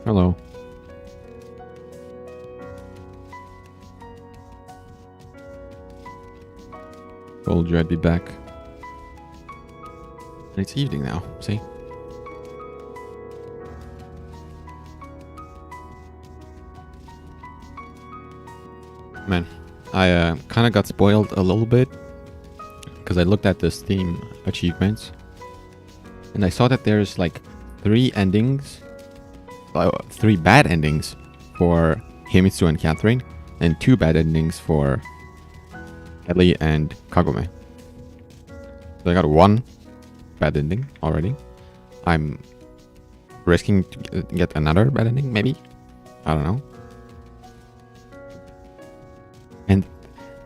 Hello. Told you I'd be back. And it's evening now, see? Man, I kind of got spoiled a little bit because I looked at the Steam achievements and I saw that there's like 3 endings, 3 bad endings for Himitsu and Catherine, and 2 bad endings for Ellie and Kagome. So I got 1 bad ending already. I'm risking to get another bad ending, maybe? I don't know. And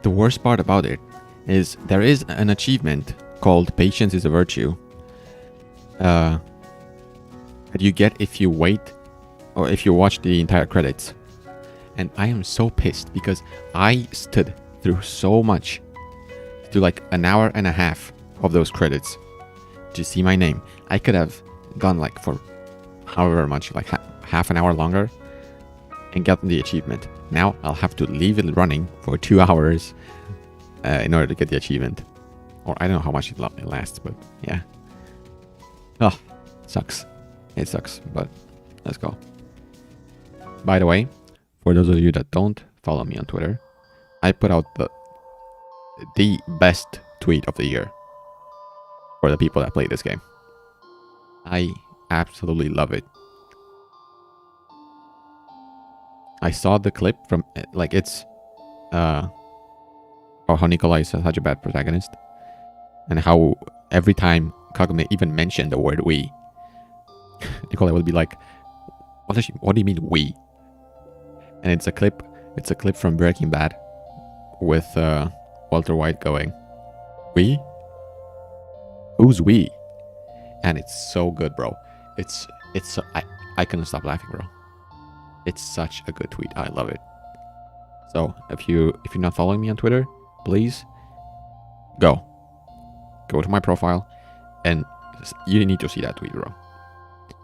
the worst part about it is there is an achievement called Patience is a Virtue that you get if you wait or if you watch the entire credits. And I am so pissed because I stood through so much to like an hour and a half of those credits to see my name. I could have gone like for however much, like half an hour longer and gotten the achievement. Now I'll have to leave it running for 2 hours in order to get the achievement. Or I don't know how much it lasts, but yeah. Oh, sucks. It sucks, but let's go. By the way, for those of you that don't follow me on Twitter, I put out the best tweet of the year for the people that play this game. I absolutely love it. I saw the clip from, like, it's how Nikolai is such a bad protagonist, and how every time Kagome even mentioned the word we, Nikolai would be like, what do you mean we? And it's a clip from Breaking Bad with Walter White going, we? Who's we? And it's so good, bro. It's so, I couldn't stop laughing, bro. It's such a good tweet. I love it. So if you're not following me on Twitter, please go to my profile, and you need to see that tweet, bro.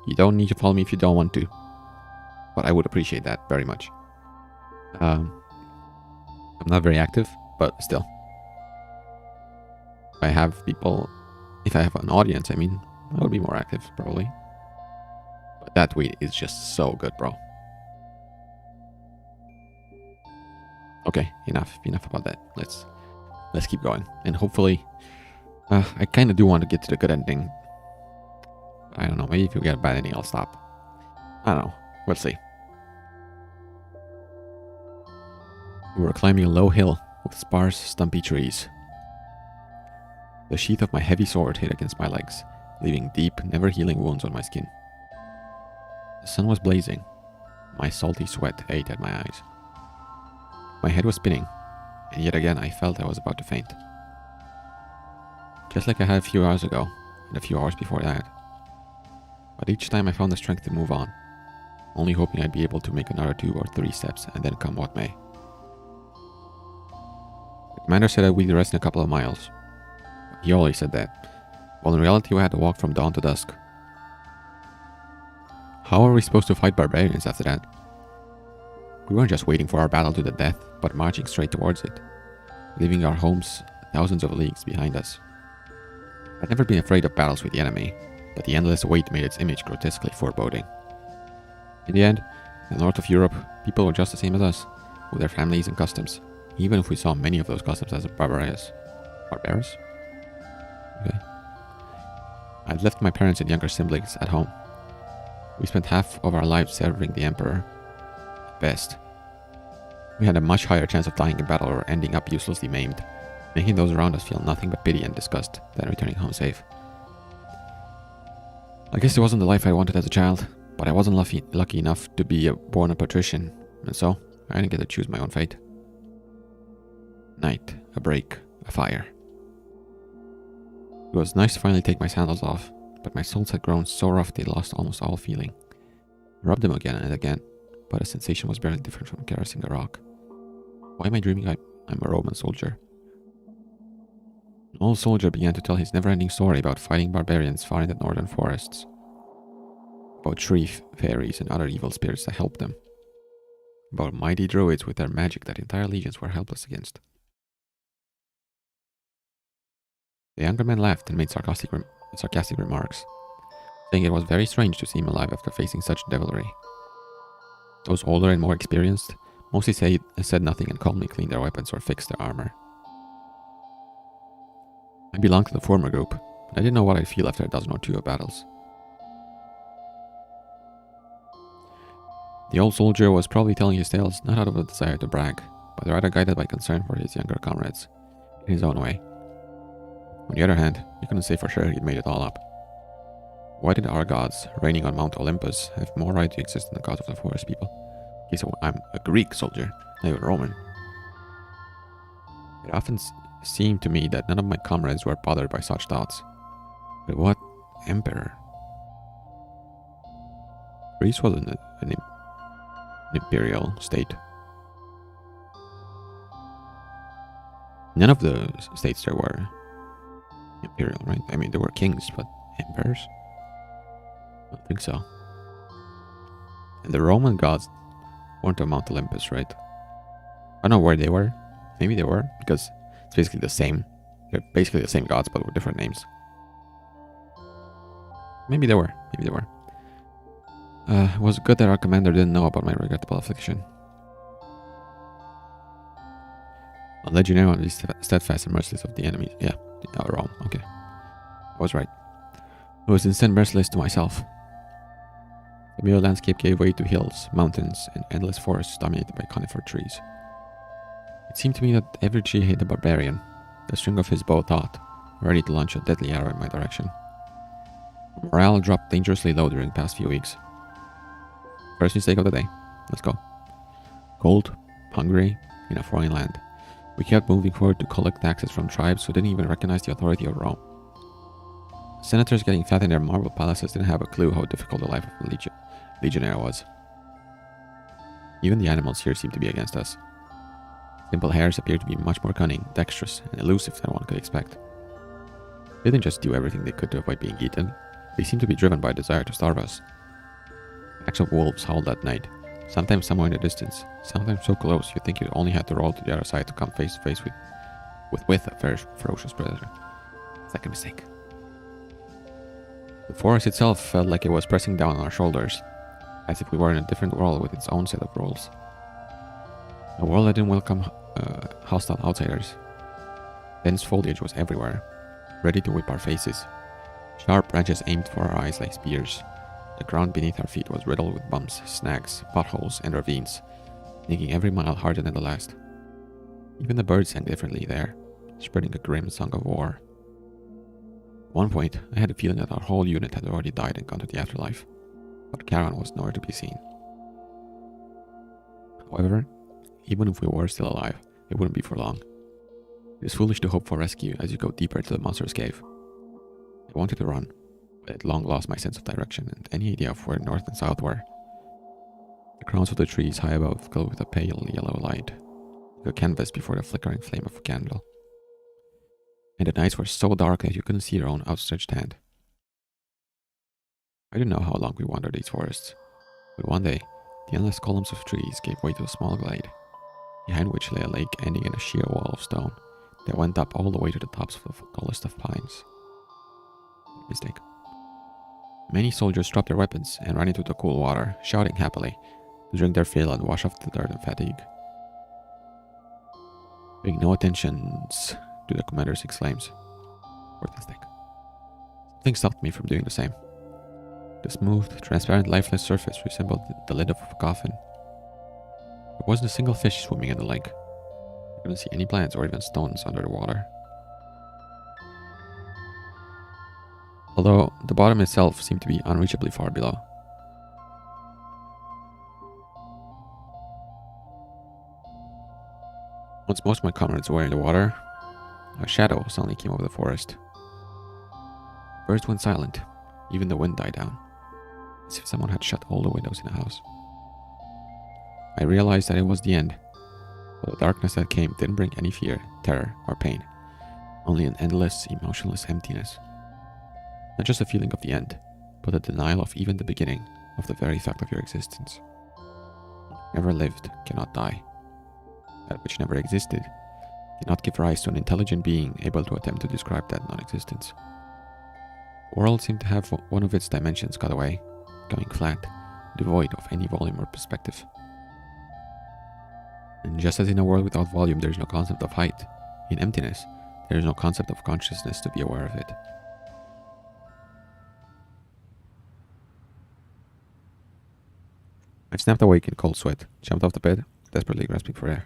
You don't need to follow me if you don't want to, but I would appreciate that very much. I'm not very active, but still, if I have an audience, I mean, I would be more active probably. But that tweet is just so good, bro. Okay, enough about that. Let's keep going, and hopefully, I kind of do want to get to the good ending. I don't know. Maybe if you get a bad ending, I'll stop. I don't know. We'll see. We were climbing a low hill with sparse, stumpy trees. The sheath of my heavy sword hit against my legs, leaving deep, never-healing wounds on my skin. The sun was blazing. My salty sweat ate at my eyes. My head was spinning, and yet again I felt I was about to faint. Just like I had a few hours ago, and a few hours before that. But each time I found the strength to move on, only hoping I'd be able to make another 2 or 3 steps and then come what may. The commander said that we'd rest in a couple of miles. He always said that, while in reality we had to walk from dawn to dusk. How are we supposed to fight barbarians after that? We weren't just waiting for our battle to the death, but marching straight towards it, leaving our homes thousands of leagues behind us. I'd never been afraid of battles with the enemy, but the endless wait made its image grotesquely foreboding. In the end, in the north of Europe, people were just the same as us, with their families and customs, even if we saw many of those customs as barbarous. Barbarous? Okay. I'd left my parents and younger siblings at home. We spent half of our lives serving the Emperor. At best. We had a much higher chance of dying in battle or ending up uselessly maimed, making those around us feel nothing but pity and disgust than returning home safe. I guess it wasn't the life I wanted as a child, but I wasn't lucky enough to be born a patrician, and so I didn't get to choose my own fate. Night, a break, a fire. It was nice to finally take my sandals off, but my soles had grown so rough they lost almost all feeling. I rubbed them again and again, but the sensation was barely different from caressing a rock. Why am I dreaming I'm a Roman soldier? An old soldier began to tell his never-ending story about fighting barbarians far in the northern forests. about tree fairies and other evil spirits that helped them, about mighty druids with their magic that entire legions were helpless against. The younger man laughed and made sarcastic remarks, saying it was very strange to see him alive after facing such devilry. Those older and more experienced mostly said nothing and calmly cleaned their weapons or fixed their armor. I belonged to the former group, but I didn't know what I'd feel after a dozen or two of battles. The old soldier was probably telling his tales not out of a desire to brag, but rather guided by concern for his younger comrades, in his own way. On the other hand, you couldn't say for sure he'd made it all up. Why did our gods, reigning on Mount Olympus, have more right to exist than the gods of the forest people? Okay, so I'm a Greek soldier, not even Roman. It often seemed to me that none of my comrades were bothered by such thoughts. But what emperor? Greece wasn't an imperial state. None of the states there were imperial, right? I mean, there were kings, but emperors? I don't think so. And the Roman gods weren't on Mount Olympus, right? I don't know where they were. Maybe they were, because it's basically the same. They're basically the same gods, but with different names. Maybe they were. Maybe they were. It was good that our commander didn't know about my regrettable affliction. A legionary on the steadfast and merciless of the enemies. Yeah, Rome. Okay. I was right. I was instead merciless to myself. The mere landscape gave way to hills, mountains, and endless forests dominated by conifer trees. It seemed to me that every tree hid a barbarian, the string of his bow taut, ready to launch a deadly arrow in my direction. Morale dropped dangerously low during the past few weeks. First mistake of the day. Let's go. Cold, hungry, in a foreign land. We kept moving forward to collect taxes from tribes who didn't even recognize the authority of Rome. Senators getting fat in their marble palaces didn't have a clue how difficult the life of a legionnaire was. Even the animals here seemed to be against us. Simple hares appeared to be much more cunning, dexterous, and elusive than one could expect. They didn't just do everything they could to avoid being eaten. They seemed to be driven by a desire to starve us. Packs of wolves howled that night, sometimes somewhere in the distance, sometimes so close you think you only had to roll to the other side to come face to face with a ferocious predator. Second mistake. The forest itself felt like it was pressing down on our shoulders, as if we were in a different world with its own set of rules. A world that didn't welcome hostile outsiders. Dense foliage was everywhere, ready to whip our faces. Sharp branches aimed for our eyes like spears. The ground beneath our feet was riddled with bumps, snags, potholes, and ravines, making every mile harder than the last. Even the birds sang differently there, spreading a grim song of war. At one point, I had a feeling that our whole unit had already died and gone to the afterlife, but Charon was nowhere to be seen. However, even if we were still alive, it wouldn't be for long. It is foolish to hope for rescue as you go deeper into the monster's cave. I wanted to run, but I had long lost my sense of direction and any idea of where north and south were. The crowns of the trees high above glowed with a pale yellow light, like a canvas before the flickering flame of a candle. And the nights were so dark that you couldn't see your own outstretched hand. I didn't know how long we wandered these forests, but one day, the endless columns of trees gave way to a small glade, behind which lay a lake ending in a sheer wall of stone that went up all the way to the tops of the tallest of pines. Mistake. Many soldiers dropped their weapons and ran into the cool water, shouting happily, to drink their fill and wash off the dirt and fatigue. Paying no attention to the commander's exclaims. Fourth mistake. Something stopped me from doing the same. The smooth, transparent, lifeless surface resembled the lid of a coffin. There wasn't a single fish swimming in the lake. I couldn't see any plants or even stones under the water. Although the bottom itself seemed to be unreachably far below. Once most of my comrades were in the water, a shadow suddenly came over the forest. Birds went silent, even the wind died down, as if someone had shut all the windows in the house. I realized that it was the end, but the darkness that came didn't bring any fear, terror, or pain, only an endless, emotionless emptiness. Not just a feeling of the end, but a denial of even the beginning of the very fact of your existence. Never lived cannot die. That which never existed cannot give rise to an intelligent being able to attempt to describe that non-existence. The world seemed to have one of its dimensions cut away, going flat, devoid of any volume or perspective. And just as in a world without volume there is no concept of height, in emptiness there is no concept of consciousness to be aware of it. I snapped awake in cold sweat, jumped off the bed, desperately grasping for air.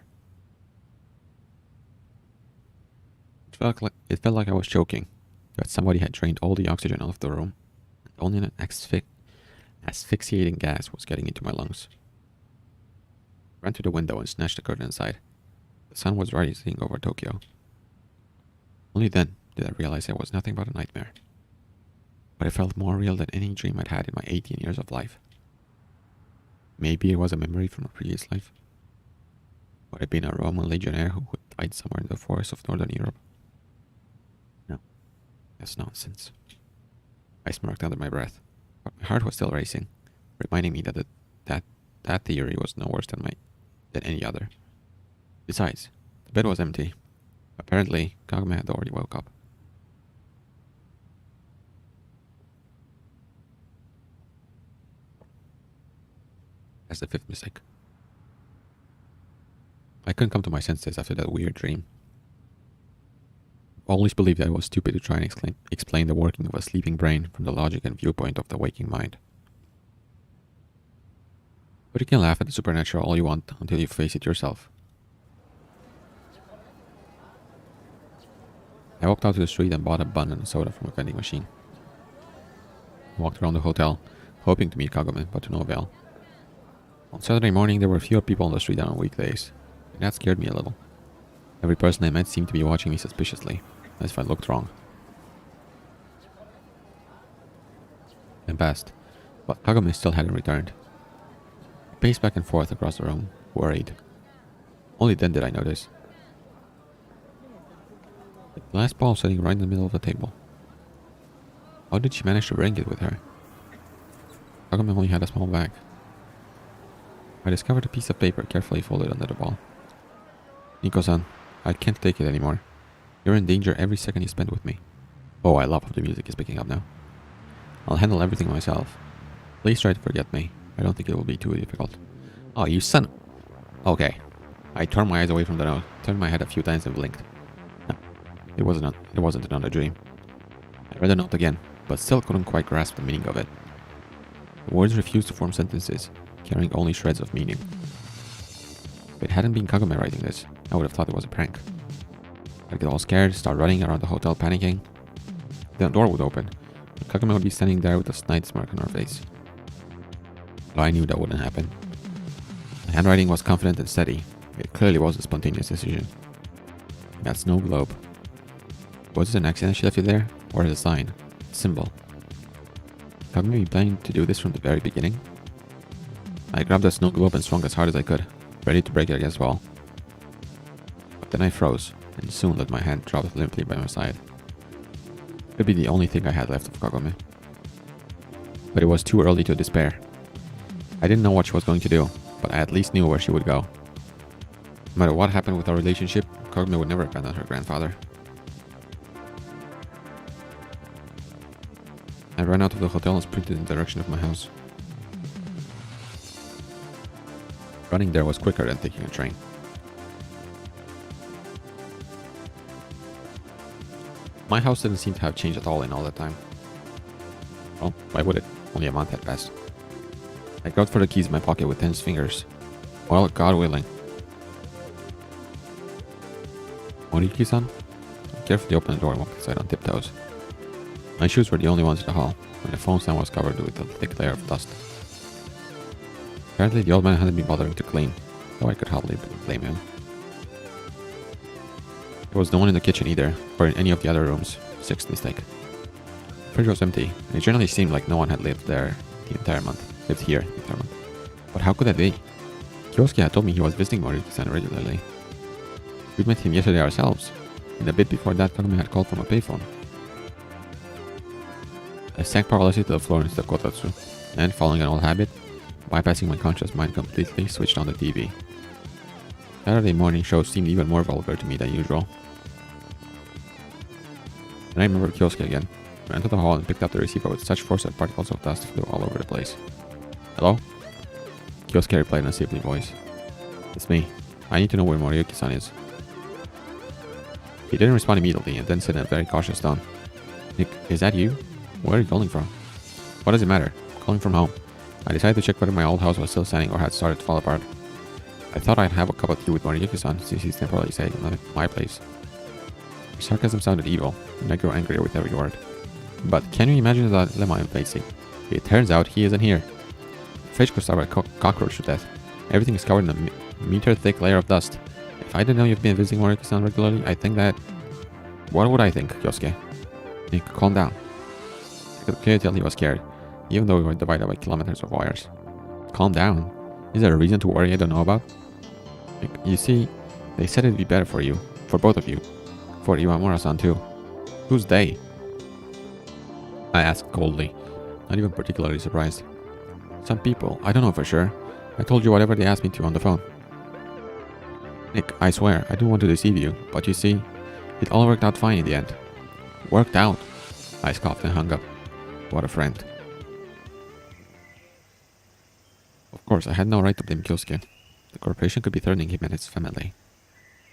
It felt like I was choking, that somebody had drained all the oxygen out of the room, and only an asphyxiating gas was getting into my lungs. I ran to the window and snatched the curtain aside. The sun was rising over Tokyo. Only then did I realize it was nothing but a nightmare. But it felt more real than any dream I'd had in my 18 years of life. Maybe it was a memory from a previous life. Would I have been a Roman legionnaire who had died somewhere in the forests of Northern Europe? No, that's nonsense. I smirked under my breath, but my heart was still racing, reminding me that theory was no worse than any other. Besides, the bed was empty. Apparently, Kagome had already woke up. That's the fifth mistake. I couldn't come to my senses after that weird dream. I always believed I was stupid to try and explain the working of a sleeping brain from the logic and viewpoint of the waking mind. But you can laugh at the supernatural all you want until you face it yourself. I walked out to the street and bought a bun and a soda from a vending machine. I walked around the hotel, hoping to meet Kagome, but to no avail. On Saturday morning there were fewer people on the street than on weekdays, and that scared me a little. Every person I met seemed to be watching me suspiciously, as if I looked wrong. Time passed, but Kagome still hadn't returned. I paced back and forth across the room, worried. Only then did I notice the glass ball sitting right in the middle of the table. How did she manage to bring it with her? Kagome only had a small bag. I discovered a piece of paper carefully folded under the ball. Nico-san, I can't take it anymore. You're in danger every second you spend with me. Oh, I love how the music is picking up now. I'll handle everything myself. Please try to forget me. I don't think it will be too difficult. Oh, you son... Okay. I turned my eyes away from the note, turned my head a few times and blinked. No, it wasn't another dream. I read the note again, but still couldn't quite grasp the meaning of it. The words refused to form sentences, carrying only shreds of meaning. If it hadn't been Kagome writing this, I would have thought it was a prank. I'd get all scared, start running around the hotel panicking. Then the door would open, and Kagome would be standing there with a snide smirk on her face. But I knew that wouldn't happen. The handwriting was confident and steady. It clearly was a spontaneous decision. That snow globe. Was it an accident she left it there, or as a sign, a symbol? Kagome be planning to do this from the very beginning? I grabbed the snow globe and swung as hard as I could, ready to break it against the wall. But then I froze, and soon let my hand drop limply by my side. It could be the only thing I had left of Kagome. But it was too early to despair. I didn't know what she was going to do, but I at least knew where she would go. No matter what happened with our relationship, Kagome would never abandon her grandfather. I ran out of the hotel and sprinted in the direction of my house. Running there was quicker than taking a train. My house didn't seem to have changed at all in all that time. Well, why would it? Only a month had passed. I groped for the keys in my pocket with tense fingers. Well, God willing. Moriki-san? I carefully opened the door and walked inside on tiptoes. My shoes were the only ones in the hall, and the phone stand was covered with a thick layer of dust. Apparently the old man hadn't been bothering to clean, though I could hardly blame him. There was no one in the kitchen either, or in any of the other rooms. Sixth mistake. The fridge was empty, and it generally seemed like no one had lived here the entire month. But how could that be? Kyosuke had told me he was visiting Moriki-san regularly. We met him yesterday ourselves, and a bit before that Kagome had called from a payphone. I sank powerlessly to the floor instead of Kotatsu, and, following an old habit, bypassing my conscious mind completely, switched on the TV. Saturday morning shows seemed even more vulgar to me than usual. And I remembered Kyosuke again. I entered the hall and picked up the receiver with such force that particles of dust flew all over the place. Hello? Kyosuke replied in a sleepy voice. It's me. I need to know where Moriyuki-san is. He didn't respond immediately and then said in a very cautious tone. Nick, is that you? Where are you calling from? What does it matter? Calling from home. I decided to check whether my old house was still standing or had started to fall apart. I thought I'd have a cup of tea with Moriyuki-san since he's temporarily staying at my place. Her sarcasm sounded evil, and I grew angrier with every word. But can you imagine the dilemma I'm facing? It turns out he isn't here. The fridge could starve a cockroach to death. Everything is covered in a meter-thick layer of dust. If I didn't know you've been visiting Moriyuki-san regularly, I think that... What would I think, Kyosuke? Nick, calm down. I could clearly tell he was scared, even though we were divided by kilometers of wires. Calm down? Is there a reason to worry I don't know about? Nick, you see, they said it'd be better for you. For both of you. For Iwamura-san too. Who's they? I asked coldly, not even particularly surprised. Some people, I don't know for sure. I told you whatever they asked me to on the phone. Nick, I swear, I didn't want to deceive you, but you see, it all worked out fine in the end. Worked out? I scoffed and hung up. What a friend. Of course, I had no right to blame Kyosuke. The corporation could be threatening him and his family.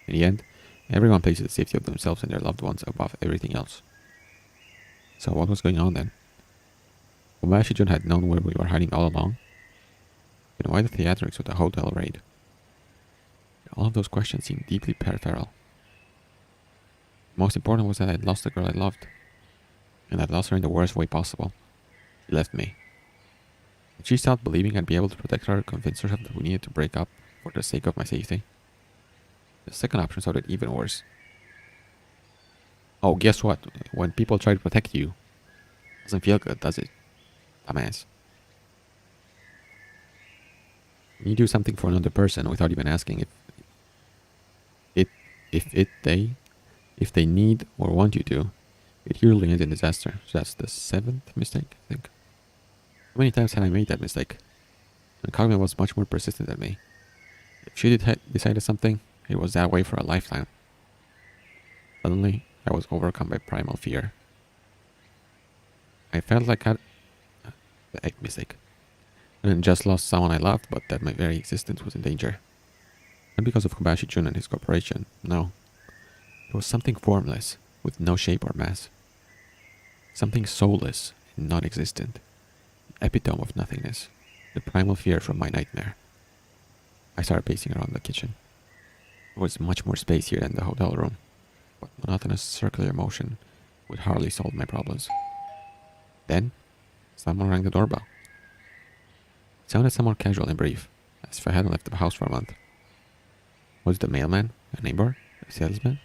In the end, everyone places the safety of themselves and their loved ones above everything else. So what was going on then? Kobayashi-jun had known where we were hiding all along. Then why the theatrics of the hotel raid? All of those questions seemed deeply peripheral. Most important was that I'd lost the girl I loved. And I'd lost her in the worst way possible. She left me. Had she stopped believing I'd be able to protect her, convince herself that we needed to break up for the sake of my safety? The second option sounded even worse. Oh, guess what? When people try to protect you, it doesn't feel good, does it? Dumbass. When you do something for another person without even asking if they need or want you to, it usually ends in disaster. So that's the 7th mistake, I think. How many times had I made that mistake? And Kagome was much more persistent than me. If she decided something, it was that way for a lifetime. Suddenly, I was overcome by primal fear. I felt like the egg mistake. I hadn't just lost someone I loved, but that my very existence was in danger. Not because of Kobayashi-jun and his corporation, no. It was something formless, with no shape or mass. Something soulless and non-existent. The epitome of nothingness. The primal fear from my nightmare. I started pacing around the kitchen. There was much more space here than the hotel room, but monotonous circular motion would hardly solve my problems. Then, someone rang the doorbell. It sounded somewhat casual and brief, as if I hadn't left the house for a month. Was it the mailman? A neighbor? A salesman?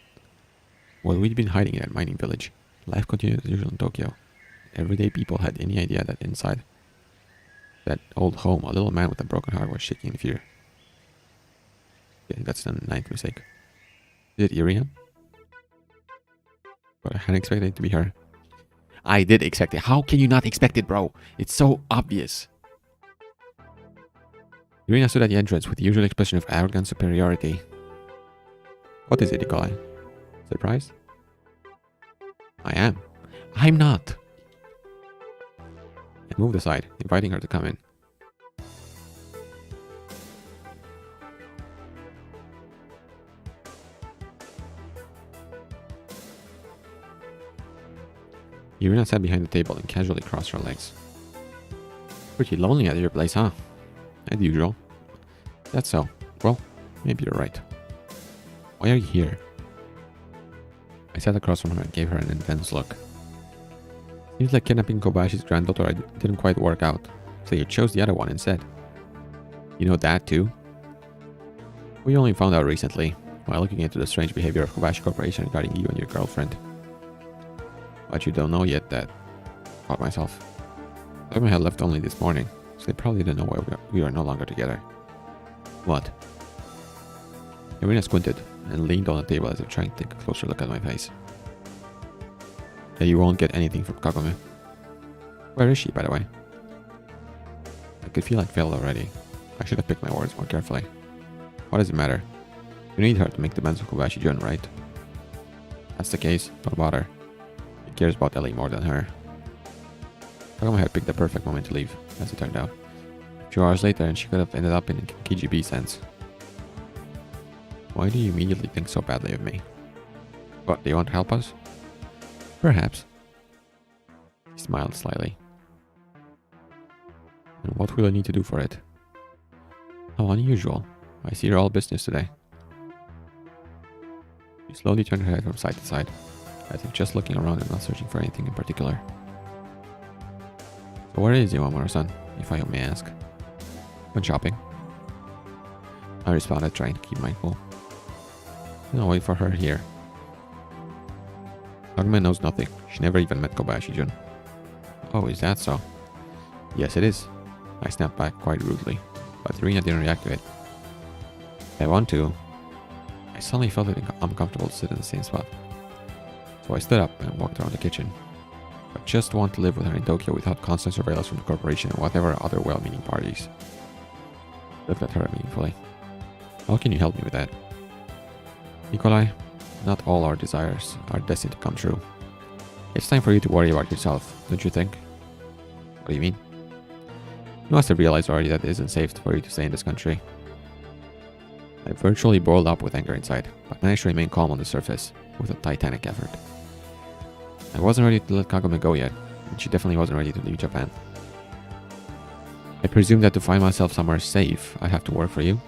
Well, we'd been hiding in that mining village. Life continued as usual in Tokyo. Everyday people had any idea that inside that old home, a little man with a broken heart was shaking in fear. I think that's the 9th mistake. Is it Irina? But I hadn't expected it to be her. I did expect it. How can you not expect it, bro? It's so obvious. Irina stood at the entrance with the usual expression of arrogant superiority. What is it, Nikolai? Surprised? I am. I'm not. I moved aside, inviting her to come in. Irina sat behind the table and casually crossed her legs. Pretty lonely at your place, huh? As usual. That's so. Well, maybe you're right. Why are you here? I sat across from her and gave her an intense look. Seems like kidnapping Kobayashi's granddaughter didn't quite work out, so you chose the other one instead. You know that too? We only found out recently, while looking into the strange behavior of Kobayashi Corporation regarding you and your girlfriend. But you don't know yet that... Caught myself. Kagome had left only this morning, so they probably didn't know why we were no longer together. What? Irina squinted and leaned on the table as if trying to take a closer look at my face. That you won't get anything from Kagome. Where is she, by the way? I could feel I failed already. I should have picked my words more carefully. What does it matter? You need her to make the Benzo Kobashi Jun, right? That's the case, don't bother. He cares about Ellie more than her. Kagome had picked the perfect moment to leave, as it turned out. A few hours later, and she could have ended up in a KGB sense. Why do you immediately think so badly of me? What, do you want to help us? Perhaps. He smiled slyly. And what will I need to do for it? How unusual. I see you're all business today. She slowly turned her head from side to side, as if just looking around and not searching for anything in particular. So where is Yamamura-san, if I may ask? Went shopping. I responded, trying to keep mindful. I'll wait for her here. Kagome knows nothing. She never even met Kobayashi-jun. Oh, is that so? Yes, it is. I snapped back quite rudely, but Irina didn't react to it. I want to. I suddenly felt it uncomfortable to sit in the same spot. So I stood up and walked around the kitchen. I just want to live with her in Tokyo without constant surveillance from the corporation and whatever other well-meaning parties. I looked at her meaningfully. How can you help me with that? Nikolai, not all our desires are destined to come true. It's time for you to worry about yourself, don't you think? What do you mean? You must have realized already that it isn't safe for you to stay in this country. I virtually boiled up with anger inside, but managed to remain calm on the surface, with a titanic effort. I wasn't ready to let Kagome go yet, and she definitely wasn't ready to leave Japan. I presumed that to find myself somewhere safe, I'd have to work for you.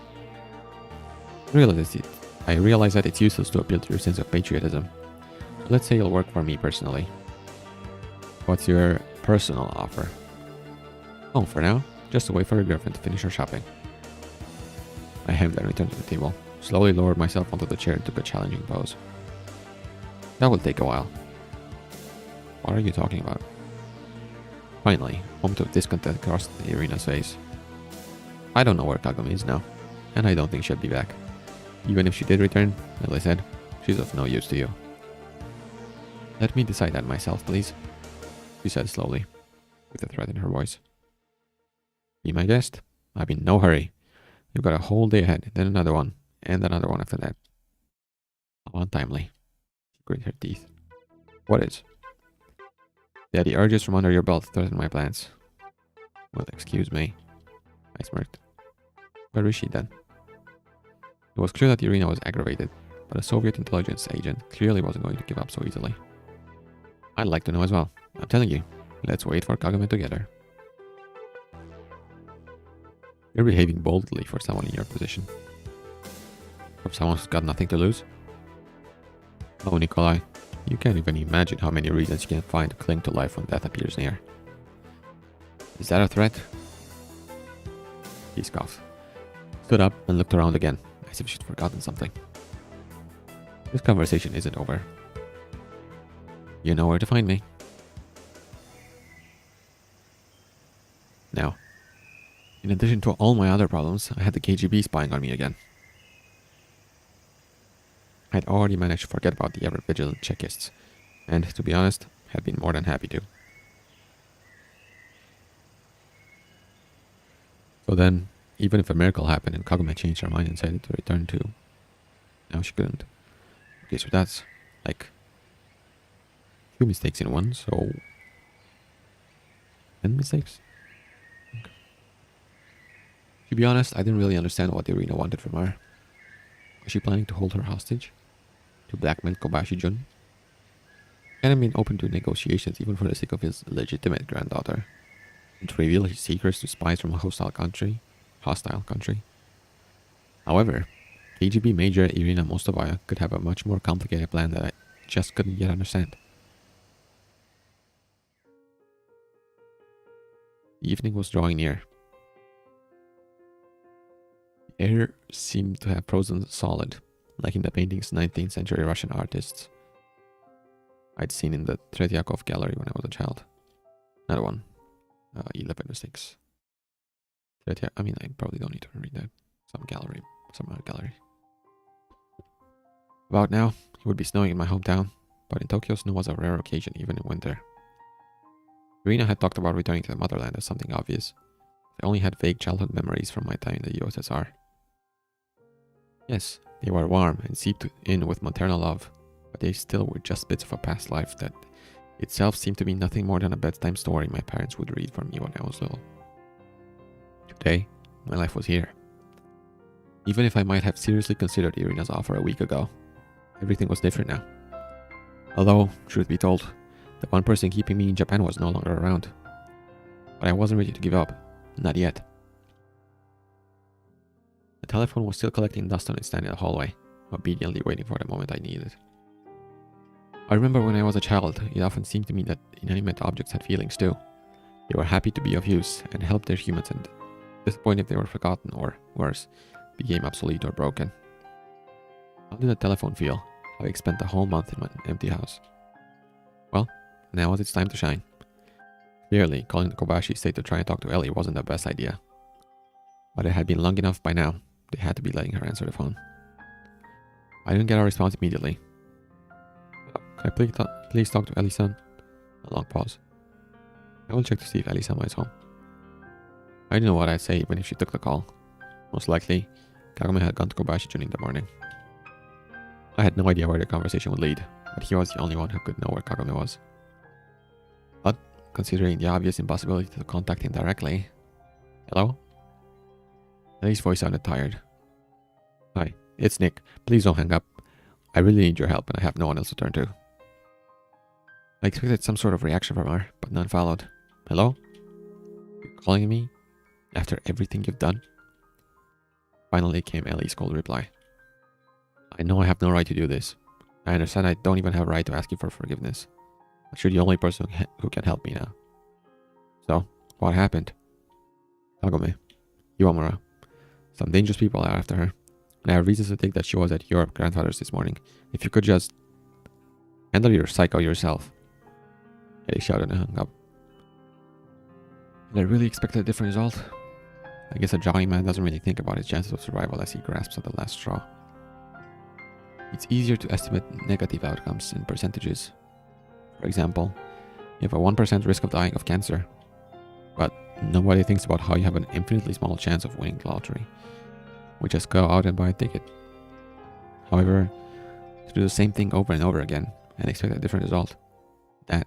I realize that it's useless to appeal to your sense of patriotism. So let's say you'll work for me personally. What's your personal offer? Oh, for now, just to wait for your girlfriend to finish her shopping. I hemmed and returned to the table, slowly lowered myself onto the chair and took a challenging pose. That will take a while. What are you talking about? Finally, a moment of discontent crossed Irina's face. I don't know where Kagome is now, and I don't think she'll be back. Even if she did return, as I said, she's of no use to you. Let me decide that myself, please, she said slowly, with a threat in her voice. Be my guest. I'm in no hurry. You've got a whole day ahead, then another one, and another one after that. How untimely. She gritted her teeth. What is? Yeah, the urges from under your belt threaten my plans. Well, excuse me. I smirked. Where is she then? It was clear that Irina was aggravated, but a Soviet intelligence agent clearly wasn't going to give up so easily. I'd like to know as well. I'm telling you, let's wait for Kagome together. You're behaving boldly for someone in your position. For someone who's got nothing to lose? Oh, Nikolai, you can't even imagine how many reasons you can find to cling to life when death appears near. Is that a threat? He scoffed, stood up and looked around again, as if she'd forgotten something. This conversation isn't over. You know where to find me. Now, in addition to all my other problems, I had the KGB spying on me again. I'd already managed to forget about the ever-vigilant Chekists, and, to be honest, had been more than happy to. So then, even if a miracle happened and Kagome changed her mind and decided to return to... No, she couldn't. Okay, so that's, like, 2 mistakes in one, so... 10 mistakes? Okay. To be honest, I didn't really understand what Irina wanted from her. Was she planning to hold her hostage? To blackmail Kobayashi-jun? Had been open to negotiations even for the sake of his legitimate granddaughter? And to reveal his secrets to spies from a hostile country? However, KGB Major Irina Mostovaya could have a much more complicated plan that I just couldn't yet understand. The evening was drawing near. The air seemed to have frozen solid, like in the paintings 19th century Russian artists I'd seen in the Tretyakov gallery when I was a child. Another one. 11 mistakes. I probably don't need to read that. Some art gallery. About now, it would be snowing in my hometown, but in Tokyo, snow was a rare occasion even in winter. Irina had talked about returning to the motherland as something obvious. I only had vague childhood memories from my time in the USSR. Yes, they were warm and seeped in with maternal love, but they still were just bits of a past life that itself seemed to be nothing more than a bedtime story my parents would read for me when I was little. Today, my life was here. Even if I might have seriously considered Irina's offer a week ago, everything was different now. Although, truth be told, the one person keeping me in Japan was no longer around. But I wasn't ready to give up. Not yet. The telephone was still collecting dust on its stand in the hallway, obediently waiting for the moment I needed. I remember when I was a child, it often seemed to me that inanimate objects had feelings too. They were happy to be of use and help their humans, and disappointed if they were forgotten or, worse, became obsolete or broken. How did the telephone feel, having spent the whole month in an empty house? Well, now was its time to shine. Clearly, calling the Kobashi State to try and talk to Ellie wasn't the best idea. But it had been long enough by now. They had to be letting her answer the phone. I didn't get a response immediately. Can I please talk to Ellie-san? A long pause. I will check to see if Ellie-san is home. I didn't know what I'd say even if she took the call. Most likely, Kagome had gone to Kobashi during the morning. I had no idea where the conversation would lead, but he was the only one who could know where Kagome was. But, considering the obvious impossibility to contact him directly... Hello? Ellie's voice sounded tired. Hi, it's Nick. Please don't hang up. I really need your help and I have no one else to turn to. I expected some sort of reaction from her, but none followed. Hello? You're calling me? After everything you've done? Finally came Ellie's cold reply. I know I have no right to do this. I understand I don't even have a right to ask you for forgiveness. But you're the only person who can help me now. So, what happened? Kagome. Iwamura. Some dangerous people are after her. And I have reasons to think that she was at your grandfather's this morning. If you could just... handle your psycho yourself. Ellie shouted and hung up. And I really expected a different result. I guess a Johnny man doesn't really think about his chances of survival as he grasps at the last straw. It's easier to estimate negative outcomes in percentages. For example, you have a 1% risk of dying of cancer. But nobody thinks about how you have an infinitely small chance of winning the lottery. We just go out and buy a ticket. However, to do the same thing over and over again and expect a different result, that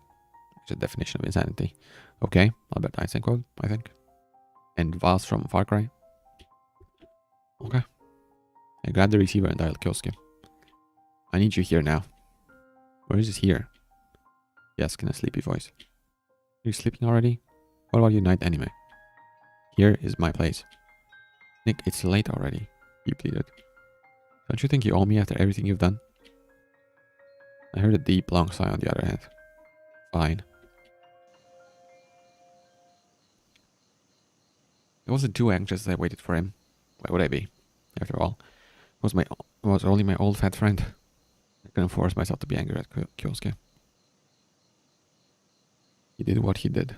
is a definition of insanity. Okay, Albert Einstein quote, I think. And Vaz from Far Cry. Okay. I grabbed the receiver and dialed Kyosuke. I need you here now. Where is this here? He asked in a sleepy voice. Are you sleeping already? What about your night anime? Here is my place. Nick, it's late already, he pleaded. Don't you think you owe me after everything you've done? I heard a deep, long sigh on the other hand. Fine. I wasn't too anxious as I waited for him. Why would I be? After all, it was only my old fat friend. I couldn't force myself to be angry at Kyosuke. He did what he did.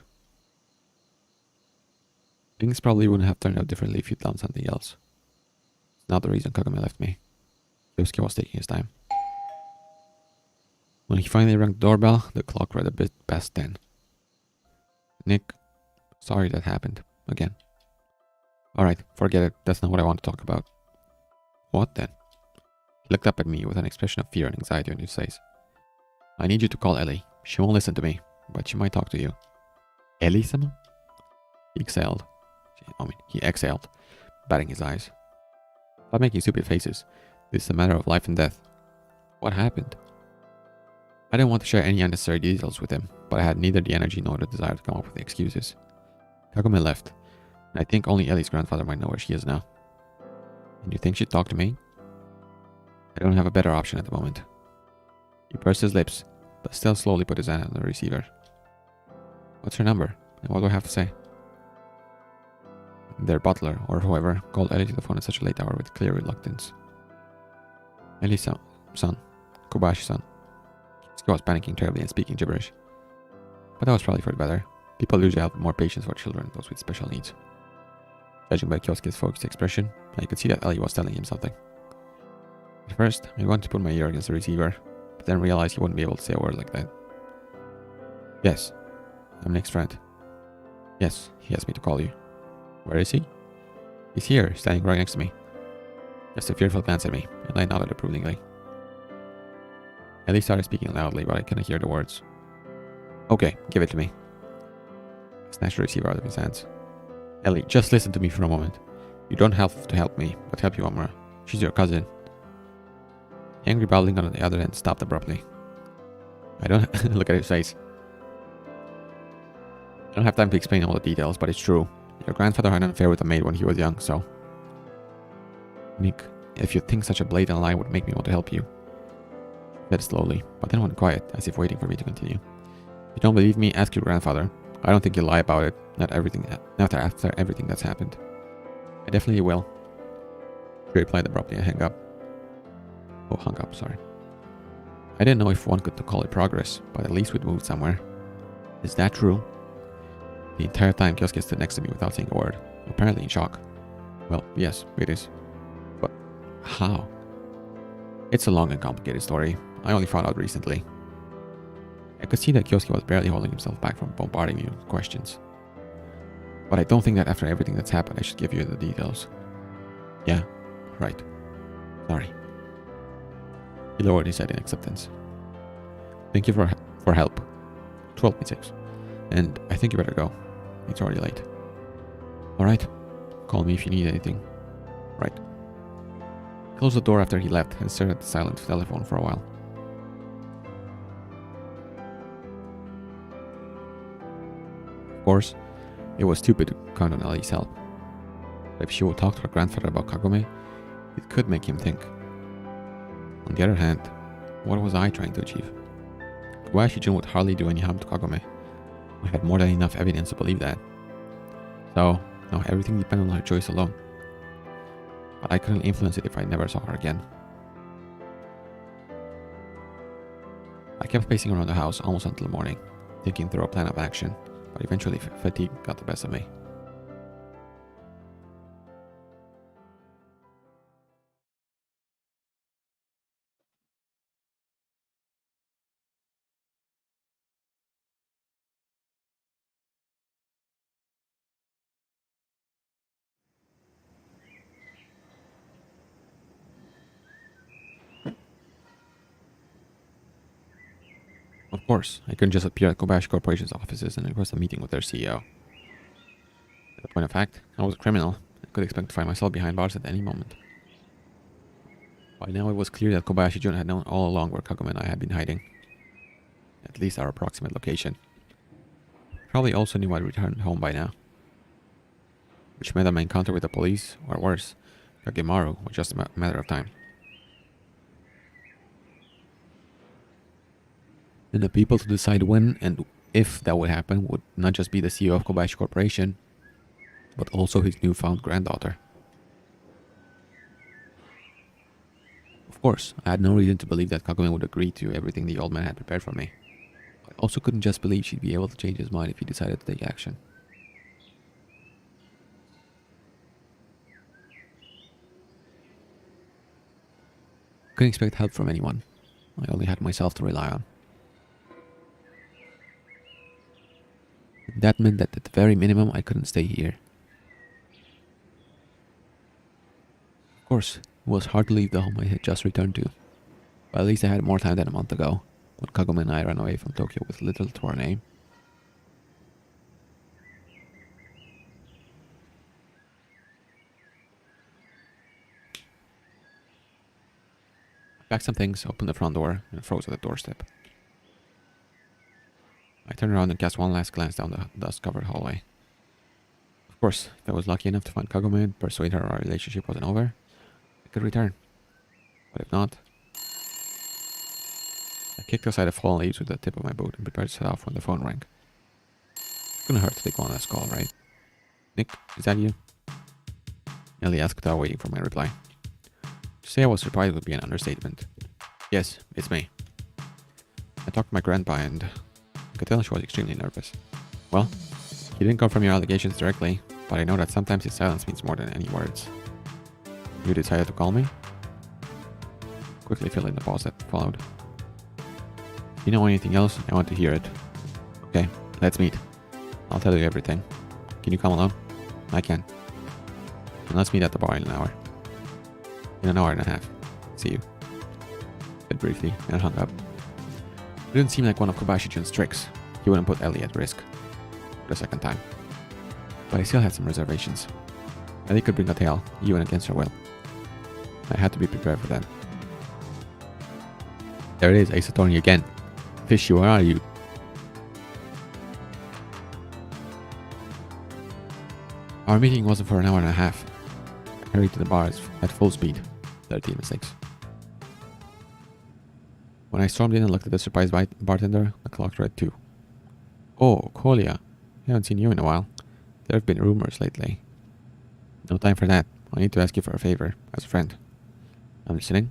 Things probably wouldn't have turned out differently if he'd done something else. It's not the reason Kagome left me. Kyosuke was taking his time. When he finally rang the doorbell, the clock read a bit past 10. Nick, sorry that happened. Again. Alright, forget it. That's not what I want to talk about. What then? He looked up at me with an expression of fear and anxiety on his face. I need you to call Ellie. She won't listen to me, but she might talk to you. Ellie-sama? He exhaled, batting his eyes. Stop making stupid faces. This is a matter of life and death. What happened? I didn't want to share any unnecessary details with him, but I had neither the energy nor the desire to come up with excuses. Kagome left, and I think only Ellie's grandfather might know where she is now. And you think she'd talk to me? I don't have a better option at the moment. He pursed his lips, but still slowly put his hand on the receiver. What's her number, and what do I have to say? Their butler, or whoever, called Ellie to the phone at such a late hour with clear reluctance. Ellie-san, Kobashi-san. He was panicking terribly and speaking gibberish. But that was probably for the better. People usually have more patience for children, those with special needs. Judging by Kyosuke's focused expression, I could see that Ellie was telling him something. At first, I wanted to put my ear against the receiver, but then realized he wouldn't be able to say a word like that. Yes, I'm Nick's friend. Yes, he asked me to call you. Where is he? He's here, standing right next to me. Just a fearful glance at me, and I nodded approvingly. Ellie started speaking loudly, but I couldn't hear the words. Okay, give it to me. I snatched the receiver out of his hands. Ellie, just listen to me for a moment. You don't have to help me, but help your Omra. She's your cousin. The angry babbling on the other end stopped abruptly. I don't look at his face. I don't have time to explain all the details, but it's true. Your grandfather had an affair with a maid when he was young, so... Nick, if you think such a blatant lie would make me want to help you. She said slowly, but then went quiet, as if waiting for me to continue. If you don't believe me, ask your grandfather. I don't think he'll lie about it, not after everything that's happened. I definitely will. She replied abruptly and hung up, sorry. I didn't know if one could call it progress, but at least we'd moved somewhere. Is that true? The entire time Kyosuke stood next to me without saying a word, apparently in shock. Well, yes, it is. But how? It's a long and complicated story. I only found out recently. I could see that Kyosuke was barely holding himself back from bombarding me with questions. But I don't think that after everything that's happened I should give you the details. Yeah, right. Sorry. He lowered his head in acceptance. Thank you for help. 12.6. And I think you better go. It's already late. Alright. Call me if you need anything. Right. He closed the door after he left and stared at the silent telephone for a while. Of course, it was stupid to count on Ellie's help. But if she would talk to her grandfather about Kagome, it could make him think. On the other hand, what was I trying to achieve? Kobayashi-jun would hardly do any harm to Kagome. I had more than enough evidence to believe that. So, now everything depended on her choice alone. But I couldn't influence it if I never saw her again. I kept pacing around the house almost until morning, thinking through a plan of action, but eventually fatigue got the best of me. Of course, I couldn't just appear at Kobayashi Corporation's offices and request a meeting with their CEO. At the point of fact, I was a criminal. I could expect to find myself behind bars at any moment. By now it was clear that Kobayashi-jun had known all along where Kagome and I had been hiding. At least our approximate location. Probably also knew I'd returned home by now. Which meant that my encounter with the police, or worse, Kagemaru, was just a matter of time. And the people to decide when and if that would happen would not just be the CEO of Kobayashi Corporation, but also his newfound granddaughter. Of course, I had no reason to believe that Kagome would agree to everything the old man had prepared for me. I also couldn't just believe she'd be able to change his mind if he decided to take action. Couldn't expect help from anyone. I only had myself to rely on. That meant that at the very minimum I couldn't stay here. Of course, it was hard to leave the home I had just returned to. But at least I had more time than a month ago, when Kagome and I ran away from Tokyo with little to our name. I packed some things, opened the front door, and froze at the doorstep. I turned around and cast one last glance down the dust-covered hallway. Of course, if I was lucky enough to find Kagome and persuade her our relationship wasn't over, I could return. But if not... I kicked aside the fallen leaves with the tip of my boot and prepared to set off when the phone rang. It couldn't hurt to take one last call, right? Nick, is that you? Ellie asked without waiting for my reply. To say I was surprised would be an understatement. Yes, it's me. I talked to my grandpa and I could tell she was extremely nervous. Well, he didn't confirm your allegations directly, but I know that sometimes his silence means more than any words. You decided to call me? Quickly fill in the pause that followed. If you know anything else, I want to hear it. Okay, Let's meet. I'll tell you everything. Can you come along? I can. And let's meet at the bar in an hour. In an hour and a half. See you. Said briefly and hung up. It didn't seem like one of Kobashi-jun's tricks. He wouldn't put Ellie at risk. For the second time. But I still had some reservations. Ellie could bring a tail, even against her will. I had to be prepared for that. There it is, Ace Attorney again. Fishy, where are you? Our meeting wasn't for an hour and a half. I hurried to the bars at full speed. 13 mistakes. When I stormed in and looked at the surprised bartender, the clock read 2. Oh, Kolya. I haven't seen you in a while. There have been rumors lately. No time for that. I need to ask you for a favor, as a friend. I'm listening.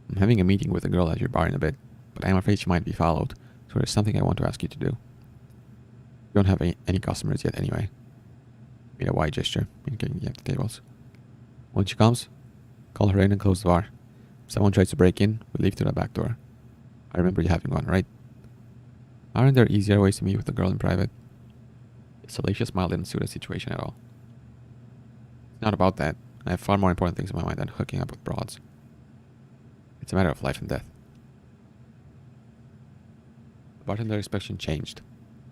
I'm having a meeting with a girl at your bar in a bit, but I'm afraid she might be followed, so there's something I want to ask you to do. You don't have any customers yet anyway. Made a wide gesture, indicating the empty tables. When she comes, call her in and close the bar. If someone tries to break in, we leave through the back door. I remember you having one, right? Aren't there easier ways to meet with a girl in private? The salacious smile didn't suit the situation at all. It's not about that. I have far more important things in my mind than hooking up with broads. It's a matter of life and death. The bartender's expression changed,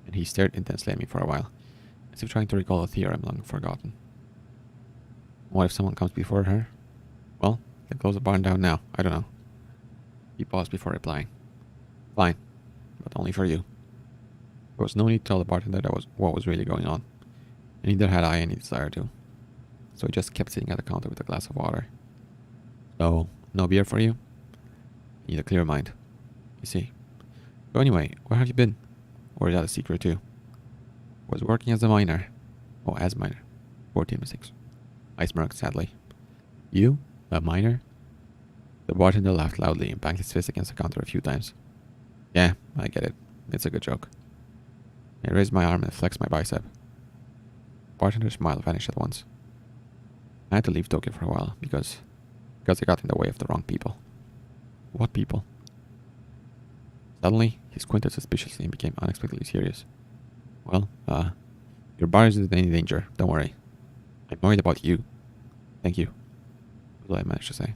and he stared intensely at me for a while, as if trying to recall a theorem long forgotten. What if someone comes before her? Well, then close the barn down now. I don't know. He paused before replying. Fine, but only for you. There was no need to tell the bartender what was really going on, and neither had I any desire to. So he just kept sitting at the counter with a glass of water. So, no beer for you? Need a clear mind. You see. So anyway, where have you been? Or is that a secret too? Was working as a miner. Oh, as a miner. 14 mistakes. I smirked sadly. You? A miner? The bartender laughed loudly and banged his fist against the counter a few times. Yeah, I get it. It's a good joke. I raised my arm and flexed my bicep. The bartender's smile vanished at once. I had to leave Tokyo for a while because I got in the way of the wrong people. What people? Suddenly, he squinted suspiciously and became unexpectedly serious. Well, your bar isn't in any danger, don't worry. I'm worried about you. Thank you. Was all I managed to say.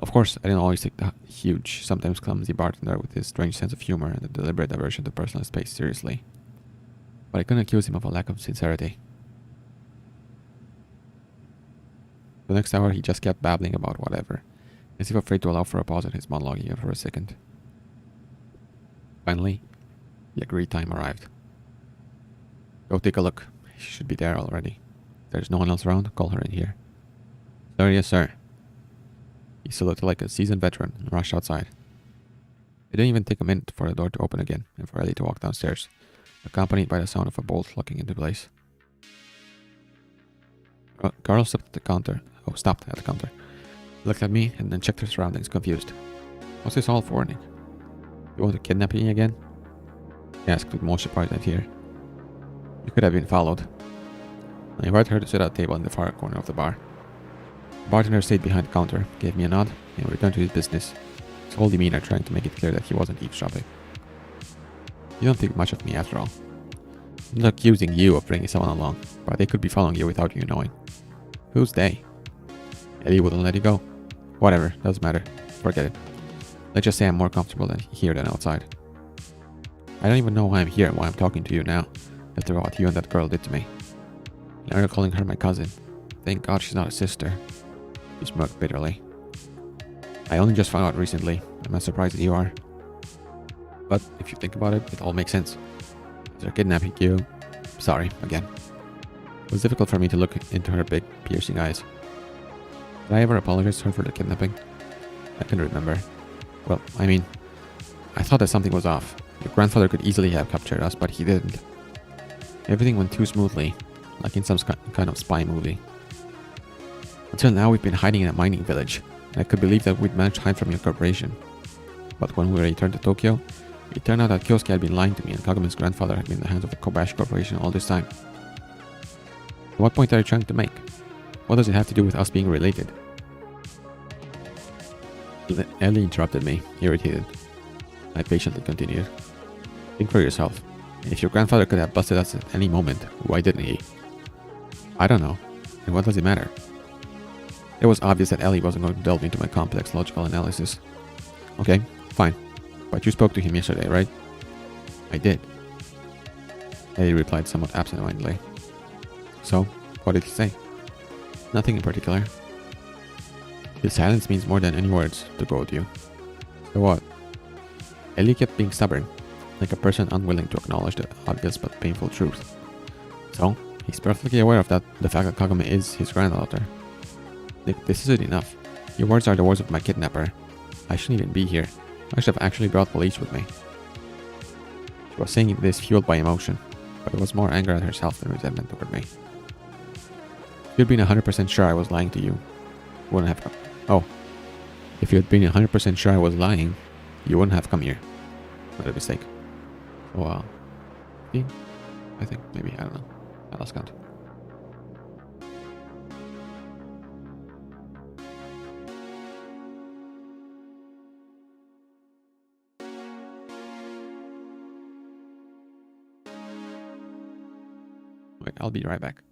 Of course, I didn't always take the huge, sometimes clumsy bartender with his strange sense of humor and the deliberate aversion to personal space seriously. But I couldn't accuse him of a lack of sincerity. The next hour, he just kept babbling about whatever, as if afraid to allow for a pause in his monologue even for a second. Finally, the agreed time arrived. Go take a look. She should be there already. If there's no one else around, call her in here. Sir, yes, sir. He saluted like a seasoned veteran and rushed outside. It didn't even take a minute for the door to open again and for Ellie to walk downstairs, accompanied by the sound of a bolt locking into place. Carl stopped at the counter. Looked at me and then checked her surroundings, confused. What's this all for, Nick? You want to kidnap me again? He asked with more surprise than fear. You could have been followed. I invited her to sit at a table in the far corner of the bar. The bartender stayed behind the counter, gave me a nod, and returned to his business, his whole demeanor trying to make it clear that he wasn't eavesdropping. You don't think much of me after all. I'm not accusing you of bringing someone along, but they could be following you without you knowing. Who's they? Ellie wouldn't let you go. Whatever, doesn't matter. Forget it. Let's just say I'm more comfortable here than outside. I don't even know why I'm here and why I'm talking to you now, after what you and that girl did to me. Now you're calling her my cousin. Thank God she's not a sister. He smirked bitterly. I only just found out recently. I'm as surprised as you are. But if you think about it, it all makes sense. They're kidnapping you. Sorry, again. It was difficult for me to look into her big, piercing eyes. Did I ever apologize to her for the kidnapping? I can't remember. Well, I mean, I thought that something was off. Your grandfather could easily have captured us, but he didn't. Everything went too smoothly, like in some kind of spy movie. Until now, we've been hiding in a mining village, and I could believe that we'd managed to hide from your corporation. But when we returned to Tokyo, it turned out that Kyosuke had been lying to me and Kagumi's grandfather had been in the hands of the Kobashi Corporation all this time. What point are you trying to make? What does it have to do with us being related? Ellie interrupted me, irritated. I patiently continued. Think for yourself. If your grandfather could have busted us at any moment, why didn't he? I don't know. And what does it matter? It was obvious that Ellie wasn't going to delve into my complex logical analysis. Okay, fine. But you spoke to him yesterday, right? I did. Ellie replied somewhat absent-mindedly. So, what did he say? Nothing in particular. His silence means more than any words, to quote you. So what? Ellie kept being stubborn, like a person unwilling to acknowledge the obvious but painful truth. So, he's perfectly aware of the fact that Kagome is his granddaughter. Nick, this isn't enough. Your words are the words of my kidnapper. I shouldn't even be here. I should have actually brought police with me. She was saying this fueled by emotion, but it was more anger at herself than resentment toward me. If you'd been 100% sure I was lying to you, you wouldn't have come. Oh. If you had been 100% sure I was lying, you wouldn't have come here. Not a mistake. Oh, 15? I think, maybe, I don't know. I lost count. Wait, I'll be right back.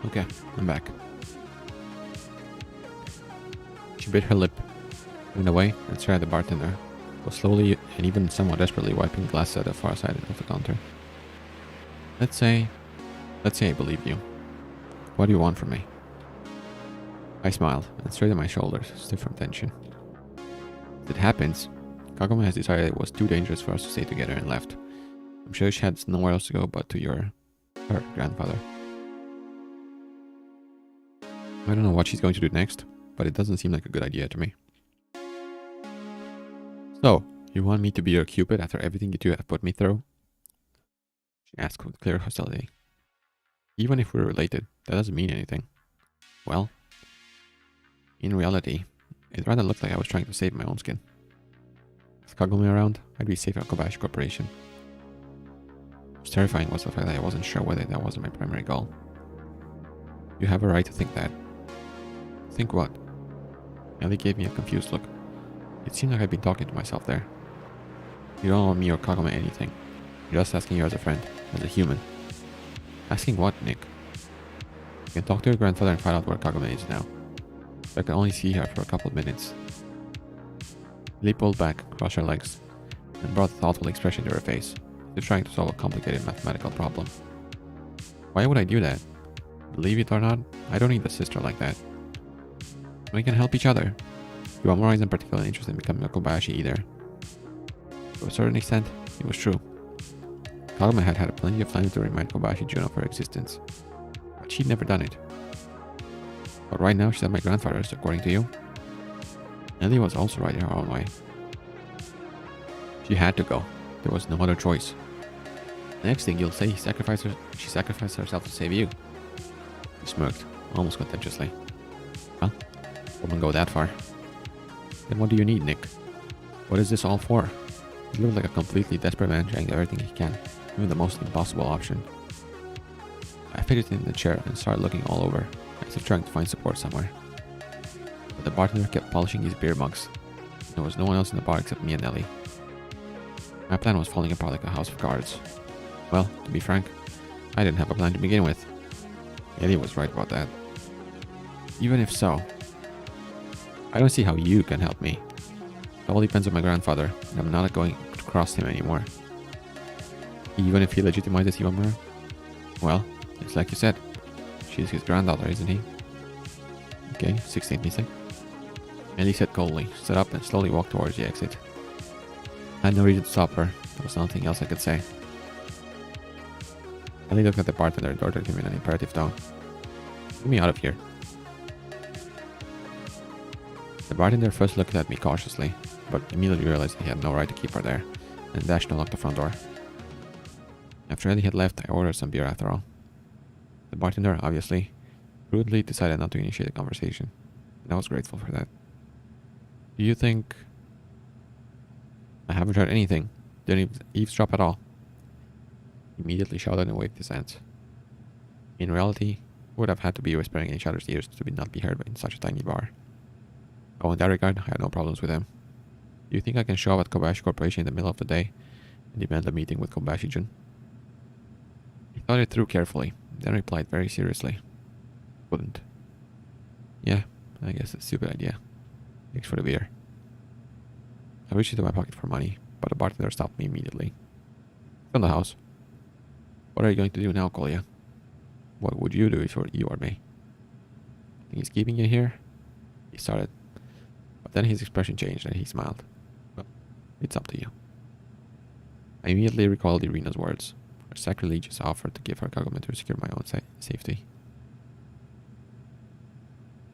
Okay, I'm back. She bit her lip, went away, and stared at the bartender, who was slowly and even somewhat desperately wiping glasses at the far side of the counter. Let's say I believe you. What do you want from me? I smiled and straightened my shoulders, stiff from tension. As it happens, Kagome has decided it was too dangerous for us to stay together and left. I'm sure she had nowhere else to go but to her grandfather. I don't know what she's going to do next, but it doesn't seem like a good idea to me. So, you want me to be your cupid after everything you two have put me through? She asked with clear hostility. Even if we're related, that doesn't mean anything. Well, in reality, it rather looked like I was trying to save my own skin. With Kagome around, I'd be safe at Kobayashi Corporation. What was terrifying was the fact that I wasn't sure whether that wasn't my primary goal. You have a right to think that. Think what? Ellie gave me a confused look. It seemed like I'd been talking to myself there. You don't owe me or Kagome anything. You're just asking you as a friend, as a human. Asking what, Nick? You can talk to your grandfather and find out where Kagome is now. But I can only see her for a couple of minutes. Ellie pulled back, crossed her legs, and brought a thoughtful expression to her face, as if trying to solve a complicated mathematical problem. Why would I do that? Believe it or not, I don't need a sister like that. We can help each other. Iwamura isn't particularly interested in becoming a Kobayashi either. To a certain extent, it was true. Kagome had had plenty of time to remind Kobayashi Jun of her existence, but she'd never done it. But right now she's at my grandfather's, according to you. Ellie was also right in her own way. She had to go. There was no other choice. The next thing you'll say she sacrificed herself to save you. He smirked, almost contemptuously. Well, wouldn't go that far. Then what do you need, Nick? What is this all for? He looked like a completely desperate man trying everything he can, even the most impossible option. I fidgeted in the chair and started looking all over, as if trying to find support somewhere. But the bartender kept polishing his beer mugs. There was no one else in the bar except me and Ellie. My plan was falling apart like a house of cards. Well, to be frank, I didn't have a plan to begin with. Ellie was right about that. Even if so, I don't see how you can help me. It all depends on my grandfather, and I'm not going to cross him anymore. Even if he legitimizes Iwamura? Well, it's like you said. She's his granddaughter, isn't he? Okay, 16 missing. Ellie said coldly, stood up and slowly walked towards the exit. I had no reason to stop her. There was nothing else I could say. Ellie looked at the bartender and ordered him in an imperative tone. Get me out of here. The bartender first looked at me cautiously, but immediately realized he had no right to keep her there, and dashed to unlock the front door. After Ellie had left, I ordered some beer after all. The bartender, obviously, rudely decided not to initiate a conversation, and I was grateful for that. Do you think... I haven't heard anything. Didn't eavesdrop at all. He immediately shouted and waved his hands. In reality, we would have had to be whispering in each other's ears to not be heard in such a tiny bar. Oh, in that regard, I had no problems with him. Do you think I can show up at Kobayashi Corporation in the middle of the day and demand a meeting with Kobayashi-jun? He thought it through carefully, then replied very seriously. Wouldn't. Yeah, I guess it's a stupid idea. Thanks for the beer. I reached into my pocket for money, but the bartender stopped me immediately. From the house. What are you going to do now, Kolya? What would you do if you were me? Think he's keeping you here? He started, but then his expression changed and he smiled. Well, it's up to you. I immediately recalled Irina's words, her sacrilegious offer to give her Kagome to secure my own safety.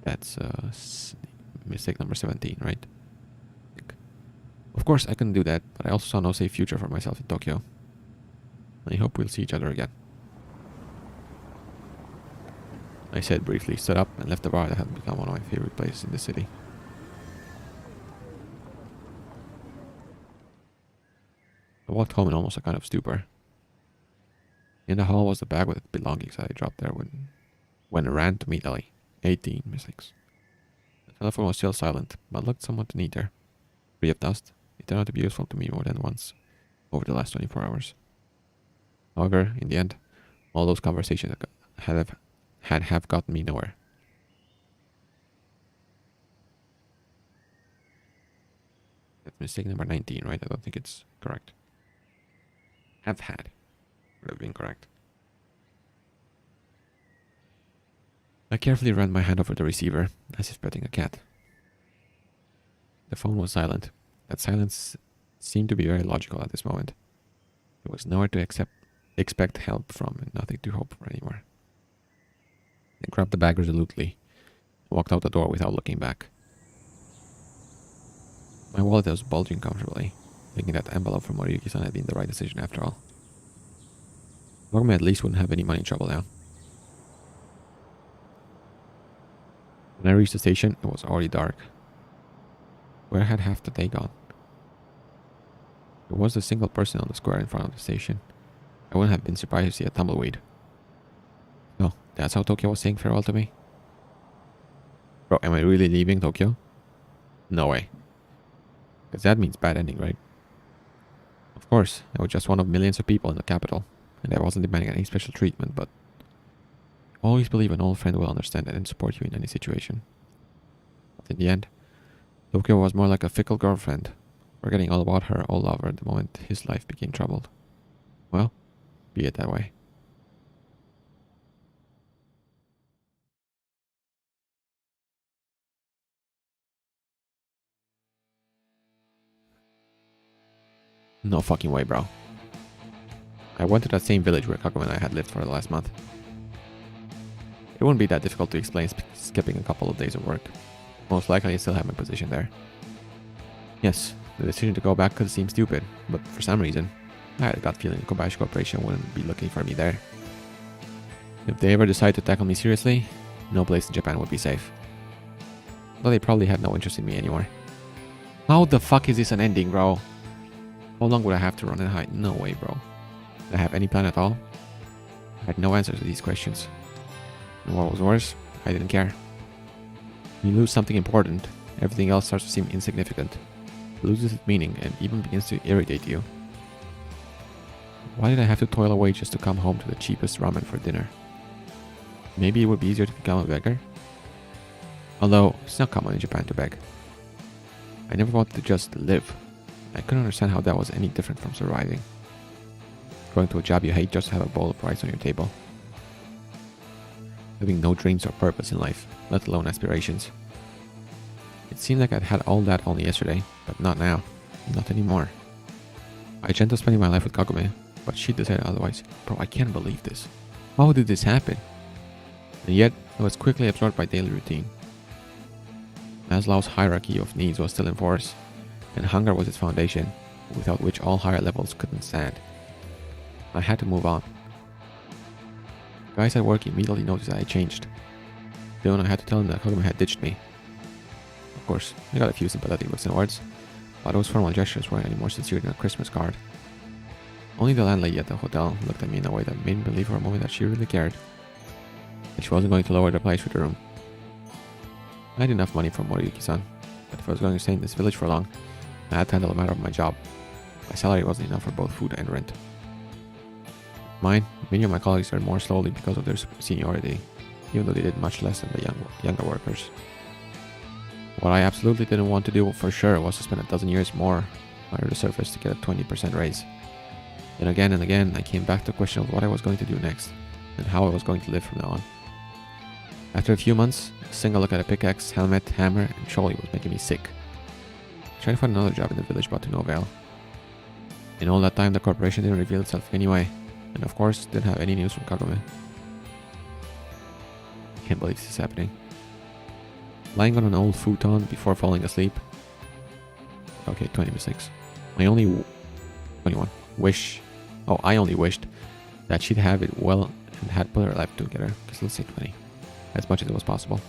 That's mistake number 17, right? Of course I couldn't do that, but I also saw no safe future for myself in Tokyo. I hope we'll see each other again. I said briefly, stood up, and left the bar that had become one of my favorite places in the city. I walked home in almost a kind of stupor. In the hall was the bag with belongings that I dropped there when I ran to meet Ellie. 18 mistakes. The telephone was still silent, but looked somewhat neater. Free of dust, it turned out to be useful to me more than once over the last 24 hours. However, in the end, all those conversations have gotten me nowhere. That's mistake number 19, right? I don't think it's correct. Have had would have been correct. I carefully ran my hand over the receiver, as if petting a cat. The phone was silent. That silence seemed to be very logical at this moment. There was nowhere to expect help from and nothing to hope for anymore. I grabbed the bag resolutely and walked out the door without looking back. My wallet was bulging comfortably, thinking that envelope from Moriyuki-san had been the right decision after all. Kagome at least wouldn't have any money trouble now. When I reached the station, it was already dark. Where had half the day gone? There was a single person on the square in front of the station. I wouldn't have been surprised to see a tumbleweed. No, That's how Tokyo was saying farewell to me? Bro, am I really leaving Tokyo? No way. Because that means bad ending, right? Of course, I was just one of millions of people in the capital, and I wasn't demanding any special treatment, but always believe an old friend will understand and support you in any situation. But in the end, Tokyo was more like a fickle girlfriend, forgetting all about her old lover the moment his life became troubled. Well, be it that way. No fucking way, bro. I went to that same village where Kagome and I had lived for the last month. It wouldn't be that difficult to explain skipping a couple of days of work. Most likely I still have my position there. Yes, the decision to go back could seem stupid, but for some reason, I had a gut feeling the Kobayashi Corporation wouldn't be looking for me there. If they ever decide to tackle me seriously, no place in Japan would be safe. Though they probably had no interest in me anymore. How the fuck is this an ending, bro? How long would I have to run and hide? No way, bro. Did I have any plan at all? I had no answers to these questions. And what was worse, I didn't care. When you lose something important, everything else starts to seem insignificant. It loses its meaning and even begins to irritate you. Why did I have to toil away just to come home to the cheapest ramen for dinner? Maybe it would be easier to become a beggar? Although, it's not common in Japan to beg. I never wanted to just live. I couldn't understand how that was any different from surviving. Going to a job you hate just to have a bowl of rice on your table. Having no dreams or purpose in life, let alone aspirations. It seemed like I'd had all that only yesterday, but not now. Not anymore. I dreamt of spending my life with Kagome, but she decided otherwise. Bro, I can't believe this. How did this happen? And yet, I was quickly absorbed by daily routine. Maslow's hierarchy of needs was still in force, and hunger was its foundation, without which all higher levels couldn't stand. I had to move on. Guys at work immediately noticed that I changed. Soon I had to tell them that Kagome had ditched me. Of course, I got a few sympathetic looks and words, but those formal gestures weren't any more sincere than a Christmas card. Only the landlady at the hotel looked at me in a way that made me believe for a moment that she really cared, and she wasn't going to lower the price for the room. I had enough money from Moriyuki-san, but if I was going to stay in this village for long, I had to handle a matter of my job. My salary wasn't enough for both food and rent. Mine, many of my colleagues earned more slowly because of their seniority, even though they did much less than the younger workers. What I absolutely didn't want to do for sure was to spend a dozen years more under the surface to get a 20% raise. And again, I came back to the question of what I was going to do next, and how I was going to live from now on. After a few months, a single look at a pickaxe, helmet, hammer, and trolley was making me sick. I tried to find another job in the village, but to no avail. In all that time, the corporation didn't reveal itself anyway, and of course, didn't have any news from Kagome. I can't believe this is happening. Lying on an old futon before falling asleep. Okay, 20 mistakes. I only 21. I only wished that she'd have it well and had put her life together. Because let's say 20. As much as it was possible.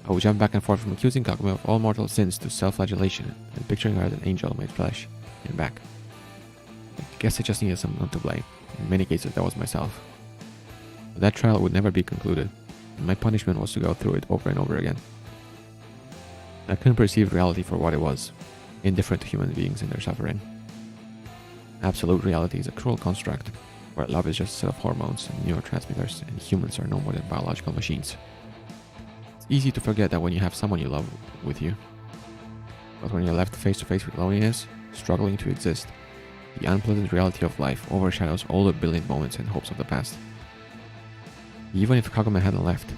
I would jump back and forth from accusing Kagome of all mortal sins to self-flagellation and picturing her as an angel made flesh and back. I guess I just needed someone to blame. In many cases, that was myself. But that trial would never be concluded, and my punishment was to go through it over and over again. I couldn't perceive reality for what it was, indifferent to human beings and their suffering. Absolute reality is a cruel construct, where love is just a set of hormones and neurotransmitters, and humans are no more than biological machines. It's easy to forget that when you have someone you love with you. But when you're left face to face with loneliness, struggling to exist, the unpleasant reality of life overshadows all the brilliant moments and hopes of the past. Even if Kagome hadn't left,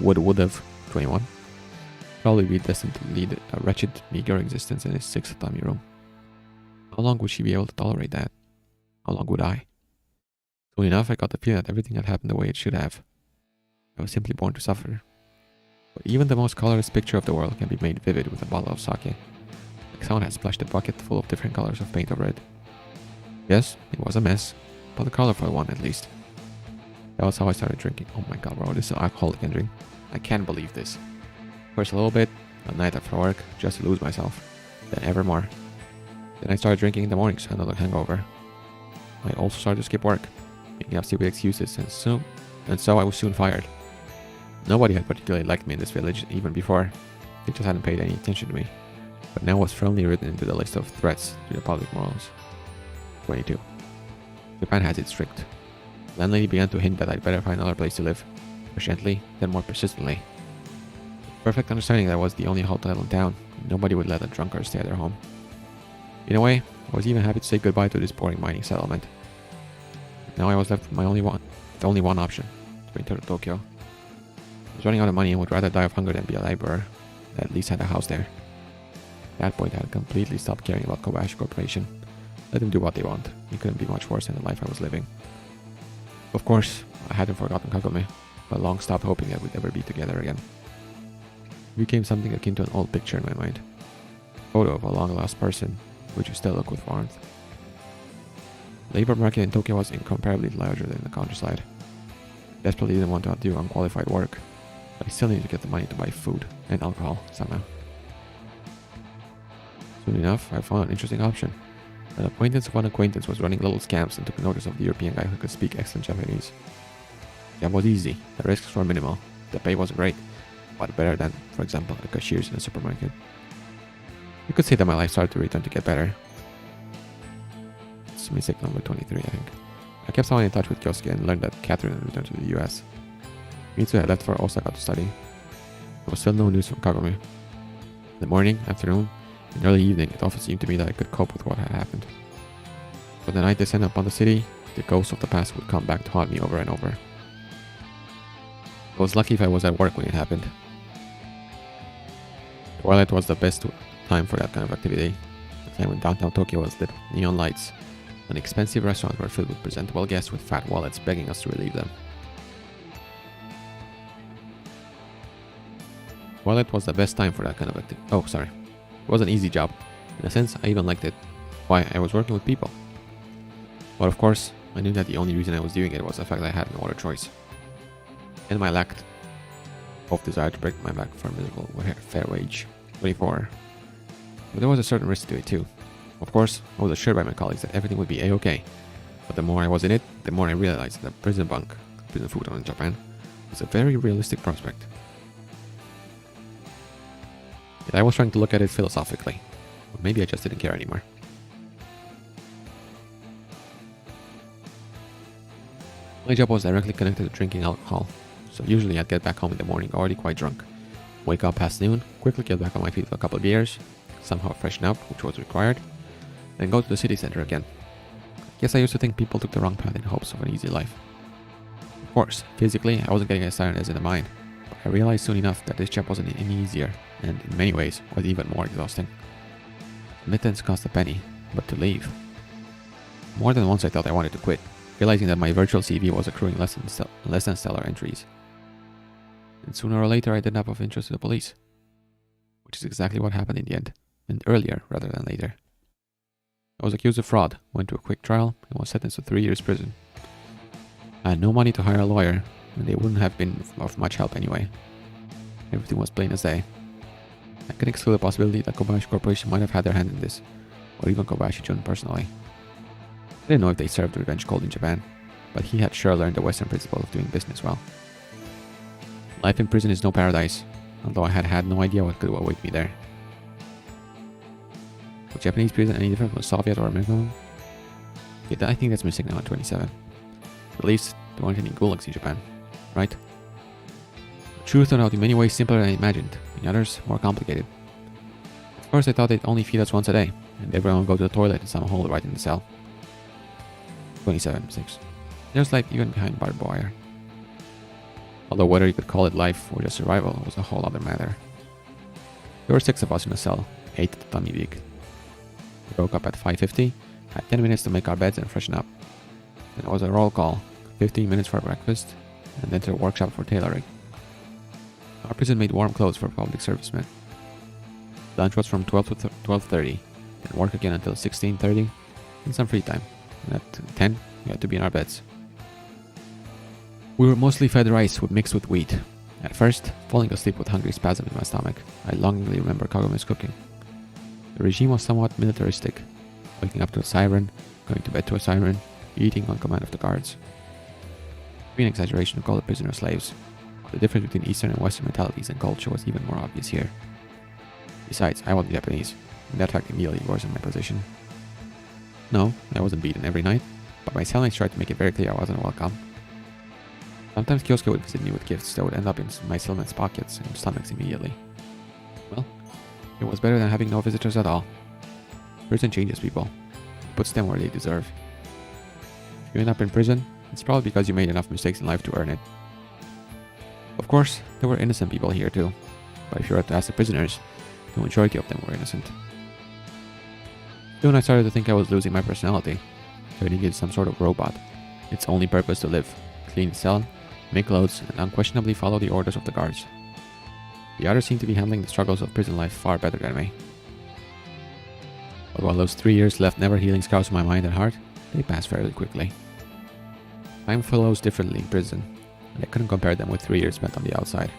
would have 21 probably be destined to lead a wretched, meager existence in his 6th tatami room. How long would she be able to tolerate that? How long would I? Soon enough, I got the feeling that everything had happened the way it should have. I was simply born to suffer. But even the most colorless picture of the world can be made vivid with a bottle of sake. Like someone had splashed a bucket full of different colors of paint over it. Yes, it was a mess, but a colorful one at least. That was how I started drinking. Oh my god, bro, this is alcoholic and drink. I can't believe this. First a little bit, a night after work, just to lose myself. Then ever more. Then I started drinking in the mornings, another hangover. I also started to skip work, making up stupid excuses, and soon and so I was soon fired. Nobody had particularly liked me in this village even before. They just hadn't paid any attention to me. But now was firmly written into the list of threats to the public morals. 22. Japan has it strict. The landlady began to hint that I'd better find another place to live. First gently, then more persistently. Perfect understanding that I was the only hotel in town. Nobody would let a drunkard stay at their home. In a way, I was even happy to say goodbye to this boring mining settlement. Now I was left with the only one option, to return to Tokyo. I was running out of money and would rather die of hunger than be a laborer. I at least had a house there. At that point I had completely stopped caring about Kobayashi Corporation. Let them do what they want. It couldn't be much worse than the life I was living. Of course, I hadn't forgotten Kagome, but long stopped hoping that we'd ever be together again. It became something akin to an old picture in my mind. A photo of a long-lost person, which would still look with warmth. The labor market in Tokyo was incomparably larger than the countryside. I desperately didn't want to do unqualified work, but I still needed to get the money to buy food and alcohol somehow. Soon enough, I found an interesting option. An acquaintance of an acquaintance was running little scams and took notice of the European guy who could speak excellent Japanese. The job was easy, the risks were minimal, the pay wasn't great, but better than, for example, a cashier's in a supermarket. You could say that my life started to return to get better. It's mistake number 23, I think. I kept someone in touch with Kyosuke and learned that Catherine had returned to the US. Mitsu had left for Osaka to study. There was still no news from Kagome. In the morning, afternoon, and early evening, it often seemed to me that I could cope with what had happened. But the night descended upon the city, the ghosts of the past would come back to haunt me over and over. I was lucky if I was at work when it happened. Twilight was the best time for that kind of activity. The time when downtown Tokyo was lit with neon lights, and expensive restaurants were filled with presentable guests with fat wallets begging us to relieve them. Twilight was the best time for that kind of activity. Oh, sorry. It was an easy job. In a sense, I even liked it. Why? I was working with people. But of course, I knew that the only reason I was doing it was the fact that I had no other choice. And my lack of desire to break my back for a miserable fair wage. 24. But there was a certain risk to it too. Of course, I was assured by my colleagues that everything would be a-okay. But the more I was in it, the more I realized that prison food in Japan, was a very realistic prospect. Yet I was trying to look at it philosophically. Or maybe I just didn't care anymore. My job was directly connected to drinking alcohol, so usually I'd get back home in the morning already quite drunk. Wake up past noon, quickly get back on my feet with a couple of beers, somehow freshen up, which was required, then go to the city center again. Guess I used to think people took the wrong path in hopes of an easy life. Of course, physically I wasn't getting as tired as in the mine, but I realized soon enough that this job wasn't any easier, and in many ways was even more exhausting. Admittance cost a penny, but to leave. More than once I thought I wanted to quit, realizing that my virtual CV was accruing less than stellar entries. And sooner or later I did up of interest to the police. Which is exactly what happened in the end, and earlier rather than later. I was accused of fraud, went to a quick trial, and was sentenced to 3 years prison. I had no money to hire a lawyer, and they wouldn't have been of much help anyway. Everything was plain as day. I could exclude the possibility that Kobayashi Corporation might have had their hand in this, or even Kobayashi-Jun personally. I didn't know if they served revenge cold in Japan, but he had sure learned the Western principle of doing business well. Life in prison is no paradise, although I had no idea what could await me there. Was Japanese prison any different from Soviet or American? Yeah, I think that's missing now at 27. At least, there weren't any gulags in Japan, right? The truth turned out in many ways simpler than I imagined, in others more complicated. At first I thought they'd only feed us once a day, and everyone would go to the toilet in some hole right in the cell. 27.6. There's life even behind barbed wire. Although whether you could call it life or just survival was a whole other matter. There were 6 of us in a cell, 8 at the tummy week. We woke up at 5:50, had 10 minutes to make our beds and freshen up. Then it was a roll call, 15 minutes for breakfast, and then to a workshop for tailoring. Our prison made warm clothes for public servicemen. Lunch was from 12 to 12:30, then work again until 16:30, and some free time. And at 10, we had to be in our beds. We were mostly fed rice mixed with wheat. At first, falling asleep with hungry spasms in my stomach, I longingly remember Kagome's cooking. The regime was somewhat militaristic, waking up to a siren, going to bed to a siren, eating on command of the guards. Be an exaggeration to call the prisoners slaves. The difference between Eastern and Western mentalities and culture was even more obvious here. Besides, I wasn't Japanese, and that fact immediately worsened my position. No, I wasn't beaten every night, but my cellmates tried to make it very clear I wasn't welcome. Sometimes Kyosuke would visit me with gifts that would end up in my cellmates' pockets and stomachs immediately. Well, it was better than having no visitors at all. Prison changes people. It puts them where they deserve. If you end up in prison, it's probably because you made enough mistakes in life to earn it. Of course, there were innocent people here too, but if you were to ask the prisoners, the majority of them were innocent. Soon I started to think I was losing my personality, turning into some sort of robot. Its only purpose to live, clean the cell, make clothes, and unquestionably follow the orders of the guards. The others seemed to be handling the struggles of prison life far better than me. But while those 3 years left never healing scars in my mind and heart, they passed fairly quickly. Time flows differently in prison, and I couldn't compare them with 3 years spent on the outside.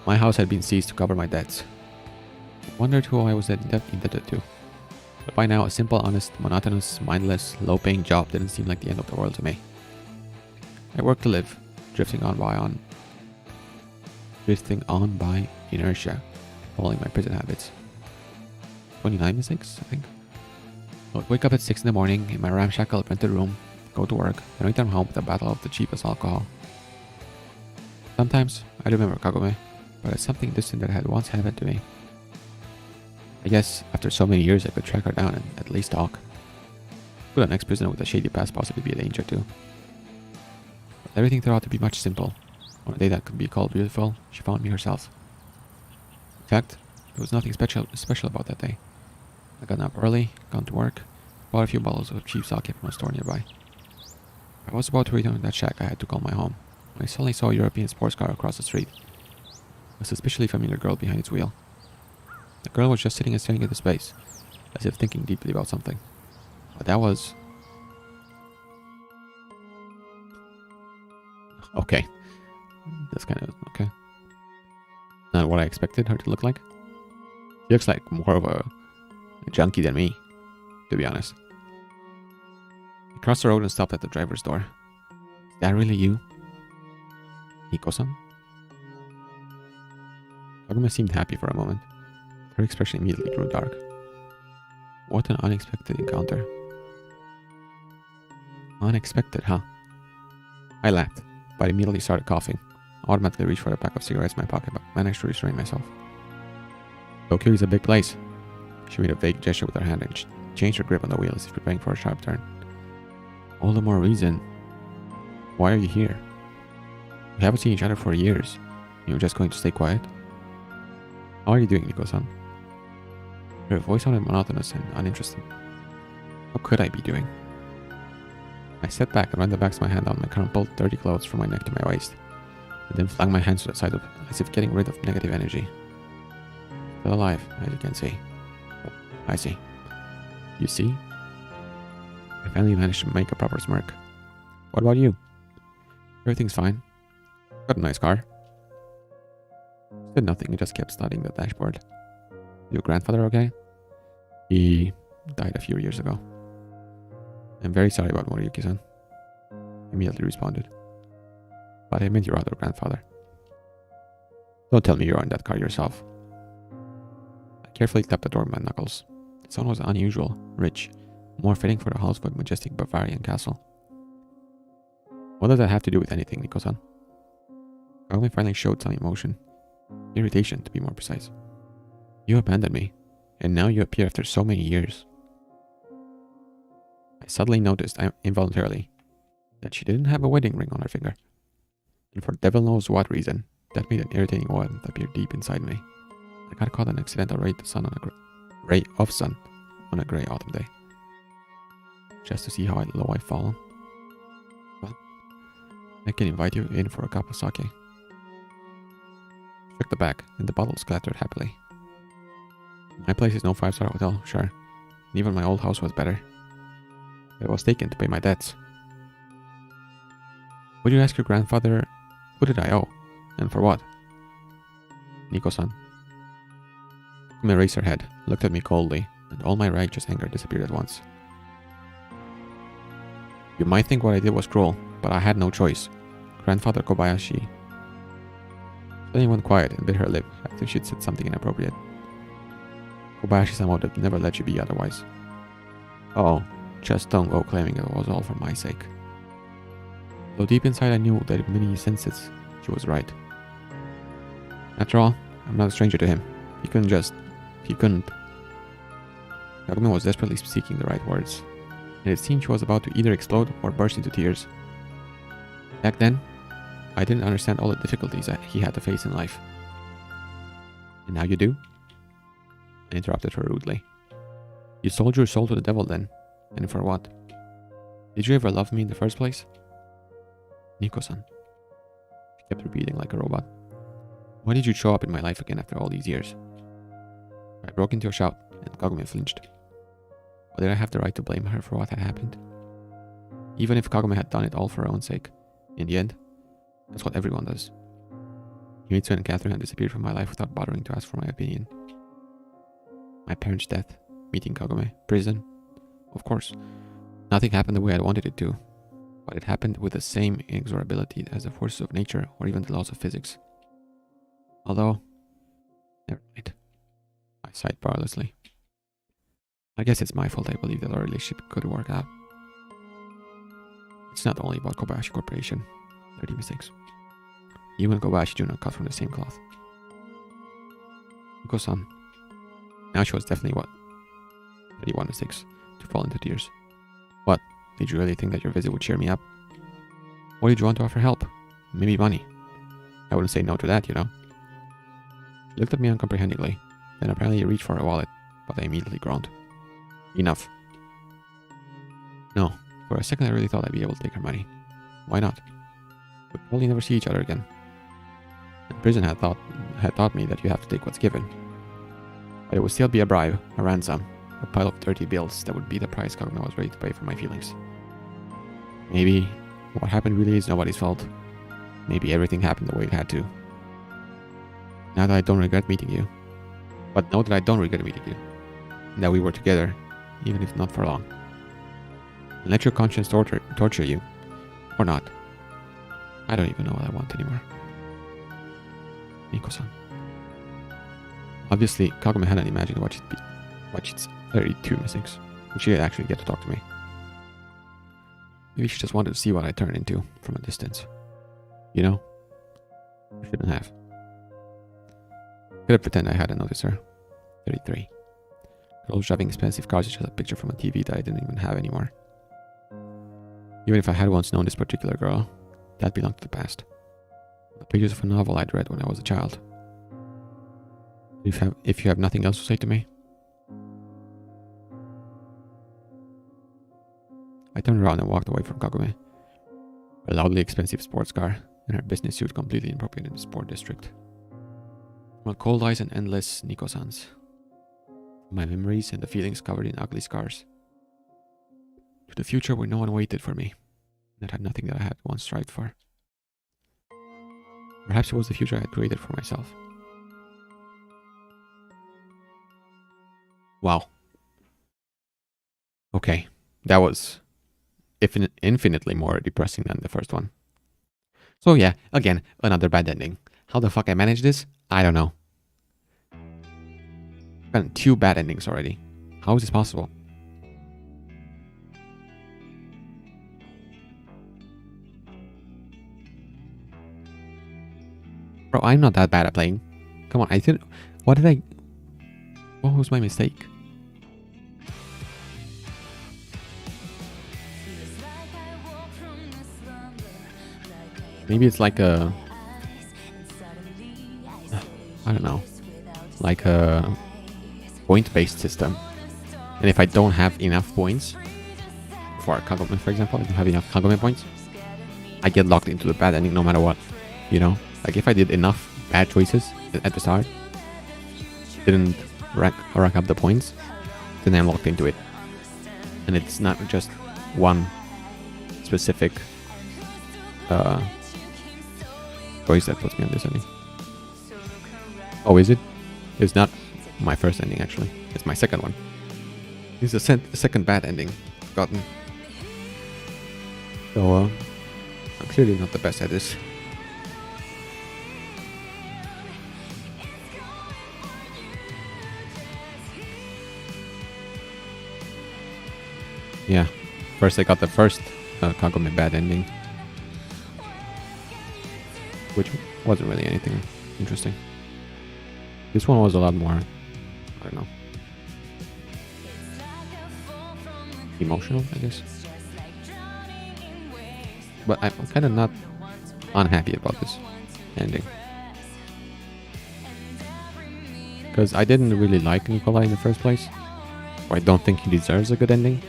My house had been seized to cover my debts. I wondered who I was indebted to. But by now, a simple, honest, monotonous, mindless, low-paying job didn't seem like the end of the world to me. I worked to live, drifting on by inertia, following my prison habits. 29 mistakes, I think. I would wake up at 6 in the morning in my ramshackle rented room, go to work, and return home with a battle of the cheapest alcohol. Sometimes I remember Kagome, but it's something distant that had once happened to me. I guess after so many years I could track her down and at least talk. Could an ex-prisoner with a shady past possibly be a danger too? But everything turned out to be much simple. On a day that could be called beautiful, she found me herself. In fact, there was nothing special about that day. I got up early, gone to work, bought a few bottles of cheap sake from a store nearby. I was about to return to that shack I had to call my home, when I suddenly saw a European sports car across the street. A suspiciously familiar girl behind its wheel. The girl was just sitting and staring into space, as if thinking deeply about something. But that was... okay. That's kind of... okay. Not what I expected her to look like. She looks like more of a junkie than me, to be honest. I crossed the road and stopped at the driver's door. Is that really you? Niko-san? Kagome seemed happy for a moment. Her expression immediately grew dark. What an unexpected encounter. Unexpected, huh? I laughed, but immediately started coughing. I automatically reached for the pack of cigarettes in my pocket, but managed to restrain myself. Tokyo is a big place. She made a vague gesture with her hand and changed her grip on the wheel as if preparing for a sharp turn. All the more reason. Why are you here? We haven't seen each other for years. You're just going to stay quiet? How are you doing, Niko-san? Her voice sounded monotonous and uninterested. How could I be doing? I sat back and ran the backs of my hand down my crumpled, dirty clothes from my neck to my waist, and then flung my hands to the side as if getting rid of negative energy. Still alive, as you can see. Oh, I see. You see? I finally managed to make a proper smirk. What about you? Everything's fine. Got a nice car. Said nothing, I just kept studying the dashboard. Your grandfather okay? He died a few years ago. I'm very sorry about Moriyuki-san. I immediately responded. But I meant your other grandfather. Don't tell me you're in that car yourself. I carefully tapped the door with my knuckles. The sound was unusual, rich, more fitting for the halls of a majestic Bavarian castle. What does that have to do with anything, Niko-san? Kagome finally showed some emotion. Irritation, to be more precise. You abandoned me, and now you appear after so many years. I suddenly noticed, involuntarily, that she didn't have a wedding ring on her finger. And for devil knows what reason, that made an irritating warmth appear deep inside me. I got caught an accidental ray of sun on a grey autumn day. Just to see how low I've fallen. Well, I can invite you in for a cup of sake. I shook the back, and the bottles clattered happily. My place is no 5-star hotel, sure. And even my old house was better. But it was taken to pay my debts. Would you ask your grandfather, who did I owe? And for what? Niko-san. Kagome raised her head, looked at me coldly, and all my righteous anger disappeared at once. You might think what I did was cruel, but I had no choice. Grandfather Kobayashi suddenly went quiet and bit her lip as if she'd said something inappropriate. Kobayashi-san would have never let you be otherwise. Oh, just don't go claiming it was all for my sake. Though deep inside I knew that in many senses she was right. After all, I'm not a stranger to him. He couldn't. Kagome was desperately seeking the right words, and it seemed she was about to either explode or burst into tears. Back then, I didn't understand all the difficulties that he had to face in life. And now you do? I interrupted her rudely. You sold your soul to the devil then? And for what? Did you ever love me in the first place? Nico-san. She kept repeating like a robot. Why did you show up in my life again after all these years? I broke into a shout, and Kagome flinched. But did I have the right to blame her for what had happened? Even if Kagome had done it all for her own sake, in the end, that's what everyone does. Himitsu and Catherine had disappeared from my life without bothering to ask for my opinion. My parents' death, meeting Kagome, prison. Of course, nothing happened the way I wanted it to, but it happened with the same inexorability as the forces of nature or even the laws of physics. Although, never mind. I sighed powerlessly. I guess it's my fault I believe that our relationship could work out. It's not only about Kobayashi Corporation. 30 mistakes. You and Kobayashi do not cut from the same cloth. Nico-san. Now she was definitely what? 31 mistakes to fall into tears. What? Did you really think that your visit would cheer me up? What did you want to offer help? Maybe money. I wouldn't say no to that, you know. She looked at me uncomprehendingly, then apparently reached for her wallet, but I immediately groaned. Enough. No, for a second I really thought I'd be able to take her money. Why not? We'd probably never see each other again. And prison had taught me that you have to take what's given. But it would still be a bribe, a ransom, a pile of dirty bills that would be the price Kagome was ready to pay for my feelings. Maybe what happened really is nobody's fault. Maybe everything happened the way it had to. Now that I don't regret meeting you. But know that I don't regret meeting you. And that we were together, even if not for long. And let your conscience torture you. Or not. I don't even know what I want anymore. Nico-san. Obviously, Kagome hadn't imagined what she's 32 mistakes. And she didn't actually get to talk to me. Maybe she just wanted to see what I turned into from a distance. You know? I shouldn't have. Could have pretended I hadn't noticed her. 33. Girls driving expensive cars is just a picture from a TV that I didn't even have anymore. Even if I had once known this particular girl, that belonged to the past. The pages of a novel I'd read when I was a child. If you have nothing else to say to me. I turned around and walked away from Kagome. Her loudly expensive sports car and her business suit completely inappropriate in the sport district. My cold eyes and endless Nico-sans. My memories and the feelings covered in ugly scars. To the future where no one waited for me. That had nothing that I had once strived for. Perhaps it was the future I had created for myself. Wow. Okay, that was infinitely more depressing than the first one. So yeah, again, another bad ending. How the fuck I managed this? I don't know. I've gotten 2 bad endings already. How is this possible? Bro, I'm not that bad at playing. Come on, what was my mistake? Maybe it's like a... I don't know. Like a point-based system. And if I don't have enough points for Kagome, for example, if I don't have enough Kagome points, I get locked into the bad ending no matter what. You know? Like if I did enough bad choices at the start, didn't rack up the points, then I'm locked into it. And it's not just one specific choice that puts me on this ending. Oh, is it? It's not my first ending, actually. It's my second one. This is the second bad ending I've gotten. So, clearly not the best at this. Yeah, first I got the first Kagome bad ending, which wasn't really anything interesting. This one was a lot more, I don't know, emotional, I guess. But I'm kind of not unhappy about this ending, because I didn't really like Nikolai in the first place. Or I don't think he deserves a good ending.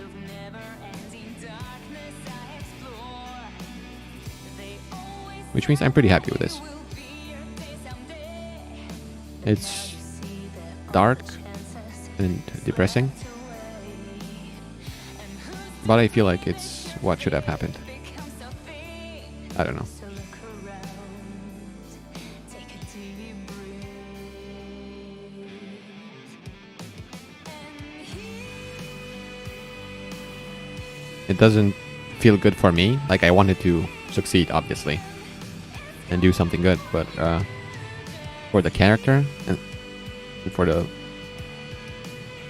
Which means I'm pretty happy with this. It's dark and depressing, but I feel like it's what should have happened. I don't know. It doesn't feel good for me. Like, I wanted to succeed, obviously, and do something good, but for the character and for the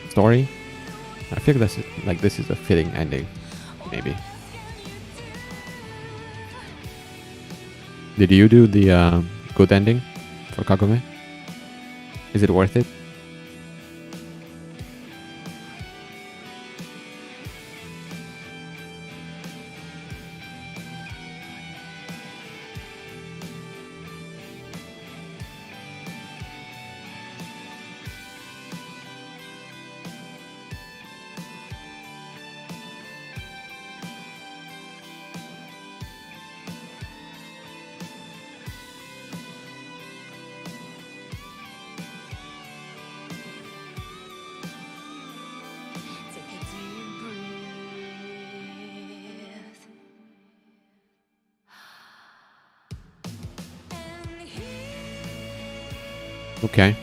story, I feel this is a fitting ending, maybe. Did you do the good ending for Kagome? Is it worth it? Okay.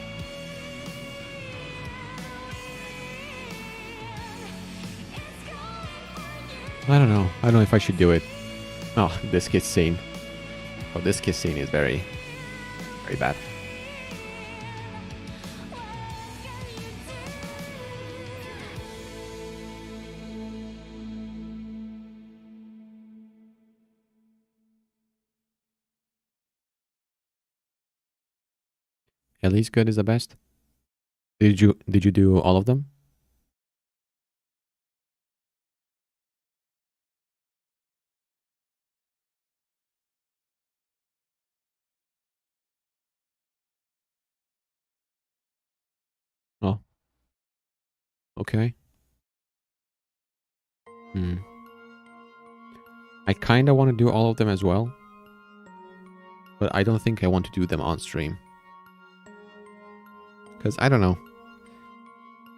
I don't know. I don't know if I should do it. Oh, this kiss scene. Oh, this kiss scene is very, very bad. At least good is the best. Did you do all of them? Oh. Okay. I kind of want to do all of them as well, but I don't think I want to do them on stream. Because I don't know.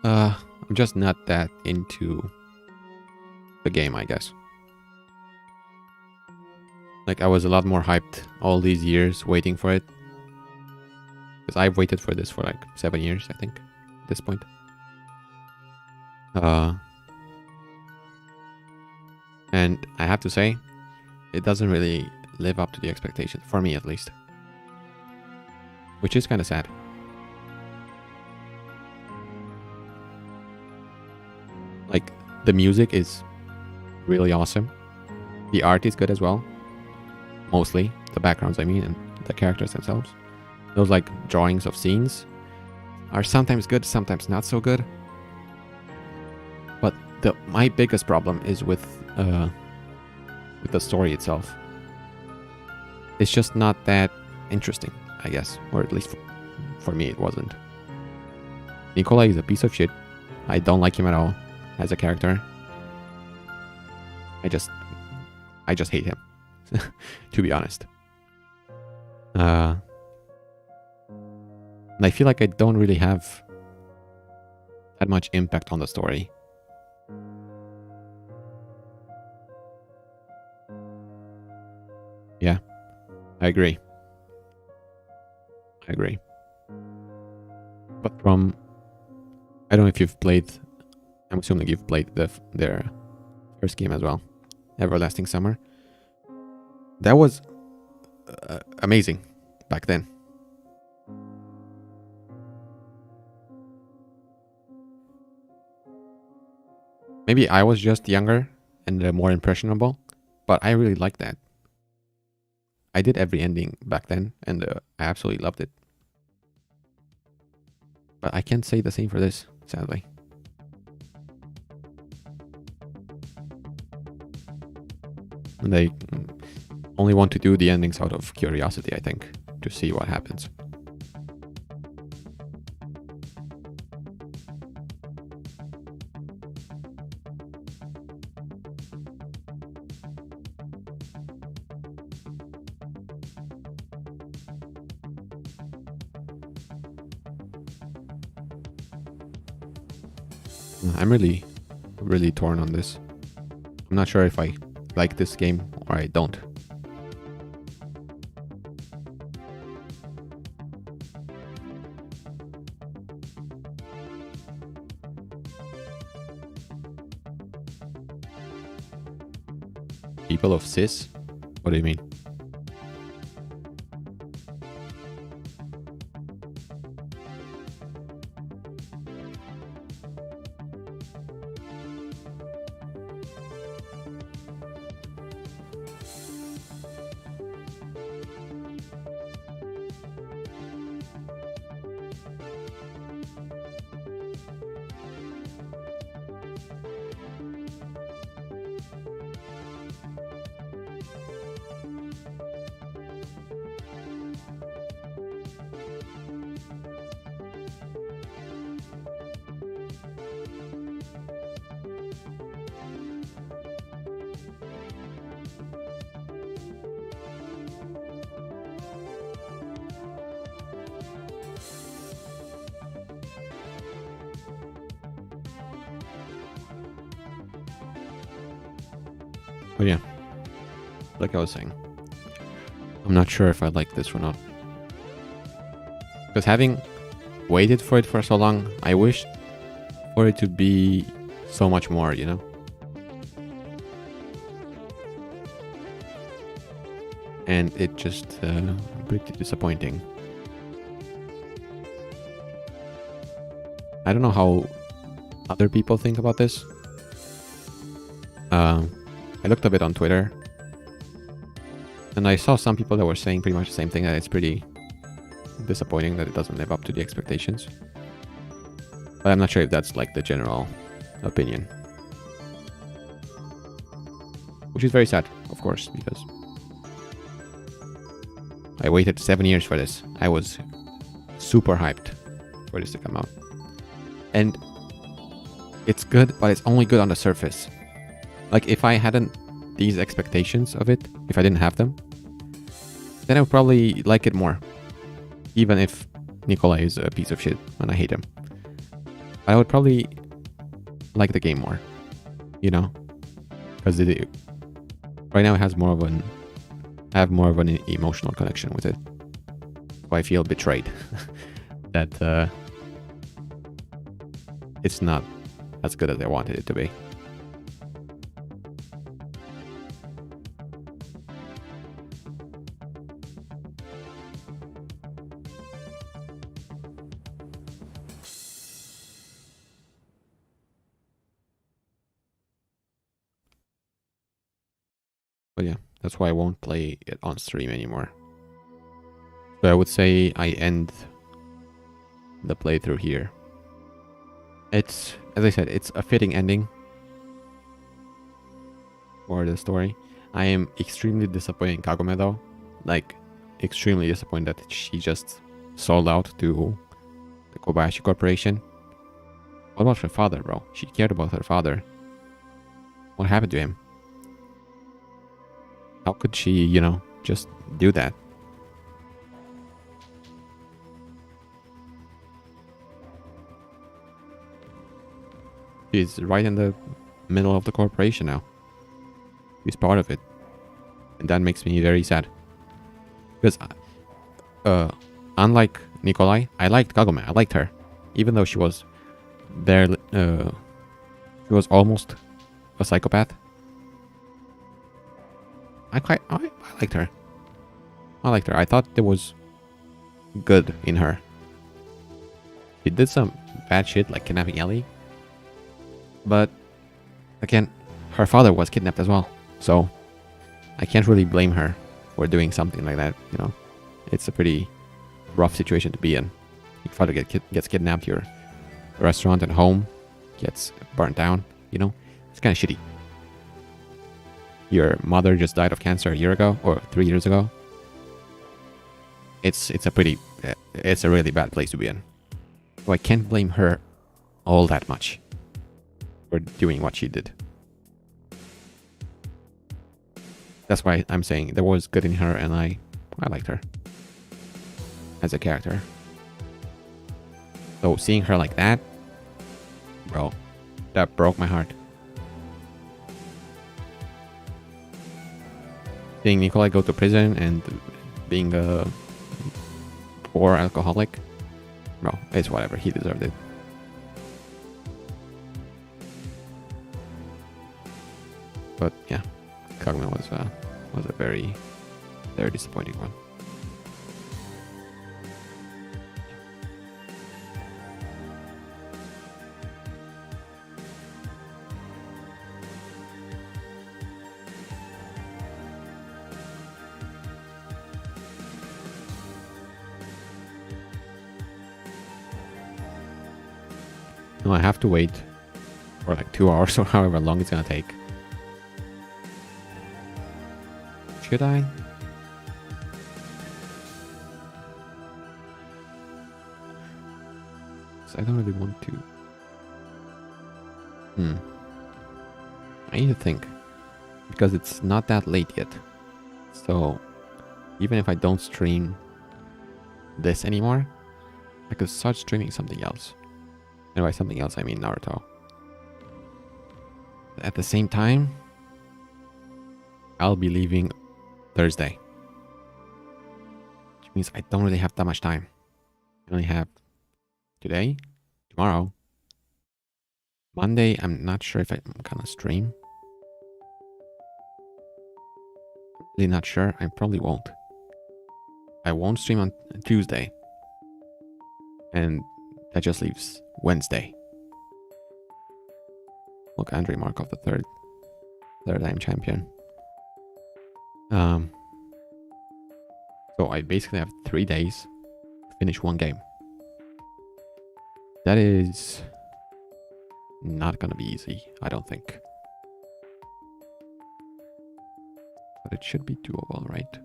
I'm just not that into the game, I guess. Like, I was a lot more hyped all these years waiting for it. Because I've waited for this for like 7 years, I think, at this point. And I have to say, it doesn't really live up to the expectation, for me at least. Which is kind of sad. Like, the music is really awesome. The art is good as well. Mostly. The backgrounds, I mean, and the characters themselves. Those, like, drawings of scenes are sometimes good, sometimes not so good. But my biggest problem is with the story itself. It's just not that interesting, I guess. Or at least for me, it wasn't. Nikolai is a piece of shit. I don't like him at all as a character. I just hate him, to be honest. And I feel like I don't really have that much impact on the story. Yeah, I agree. But I don't know if you've played, I'm assuming you've played their first game as well, Everlasting Summer. That was amazing back then. Maybe I was just younger and more impressionable, but I really liked that. I did every ending back then, and I absolutely loved it. But I can't say the same for this, sadly. And they only want to do the endings out of curiosity, I think, to see what happens. I'm really, really torn on this. I'm not sure if I like this game or I don't. People of cis? What do you mean? But yeah, like I was saying, I'm not sure if I like this or not. Because having waited for it for so long, I wish for it to be so much more, you know? And it just pretty disappointing. I don't know how other people think about this. I looked a bit on Twitter, and I saw some people that were saying pretty much the same thing, that it's pretty disappointing that it doesn't live up to the expectations. But I'm not sure if that's like the general opinion. Which is very sad, of course, because I waited 7 years for this. I was super hyped for this to come out. And it's good, but it's only good on the surface. Like, if I hadn't these expectations of it, if I didn't have them, then I would probably like it more. Even if Nikolai is a piece of shit and I hate him. I would probably like the game more, you know? Because right now it has more of an... I have more of an emotional connection with it. So I feel betrayed that it's not as good as I wanted it to be. But yeah, that's why I won't play it on stream anymore. So I would say I end the playthrough here. It's, as I said, it's a fitting ending for the story. I am extremely disappointed in Kagome though. Like, extremely disappointed that she just sold out to the Kobayashi Corporation. What about her father, bro? She cared about her father. What happened to him? How could she, you know, just do that? She's right in the middle of the corporation now. She's part of it. And that makes me very sad. Because, unlike Nikolai, I liked Kagome. I liked her. Even though she was barely, she was almost a psychopath. I liked her. I liked her. I thought there was good in her. She did some bad shit like kidnapping Ellie. But again, her father was kidnapped as well. So I can't really blame her for doing something like that, you know. It's a pretty rough situation to be in. Your father gets kidnapped, your restaurant and home gets burnt down, you know. It's kind of shitty. Your mother just died of cancer a year ago or 3 years ago. It's a really bad place to be in. So I can't blame her all that much for doing what she did. That's why I'm saying there was good in her, and I liked her as a character. So seeing her like that, bro, that broke my heart. Seeing Nikolai go to prison and being a poor alcoholic, bro, it's whatever. He deserved it. But yeah, Kagna was a very, very disappointing one. No, I have to wait for like 2 hours or however long it's gonna take. Should I? I don't really want to. I need to think. Because it's not that late yet. So, even if I don't stream this anymore, I could start streaming something else. And by something else, I mean Naruto. At the same time, I'll be leaving Thursday. Which means I don't really have that much time. I only have today, tomorrow, Monday. I'm not sure if I'm gonna stream. Really not sure. I probably won't. I won't stream on Tuesday. And that just leaves Wednesday. Look, Andrei Markov, the third time champion. So I basically have 3 days to finish one game. That is not gonna be easy, I don't think. But it should be doable, right?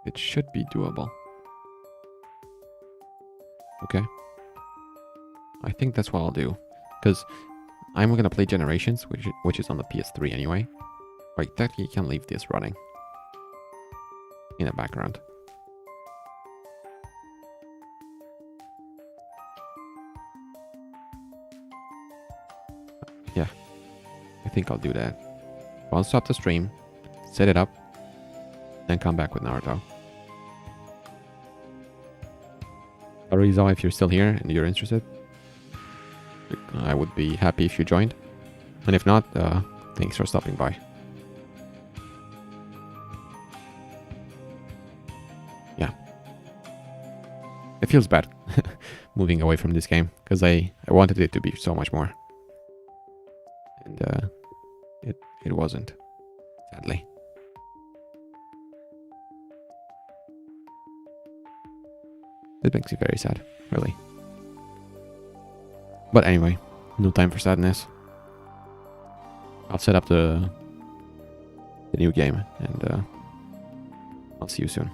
It should be doable. Okay. I think that's what I'll do. Because I'm going to play Generations, which is on the PS3 anyway. Right, technically you can leave this running in the background. Yeah, I think I'll do that. I'll stop the stream, set it up, then come back with Naruto. Arizo, if you're still here and you're interested, I would be happy if you joined. And if not, thanks for stopping by. Yeah. It feels bad moving away from this game, because I wanted it to be so much more. And it wasn't, sadly. It makes me very sad, really. But anyway, no time for sadness. I'll set up the new game, and I'll see you soon.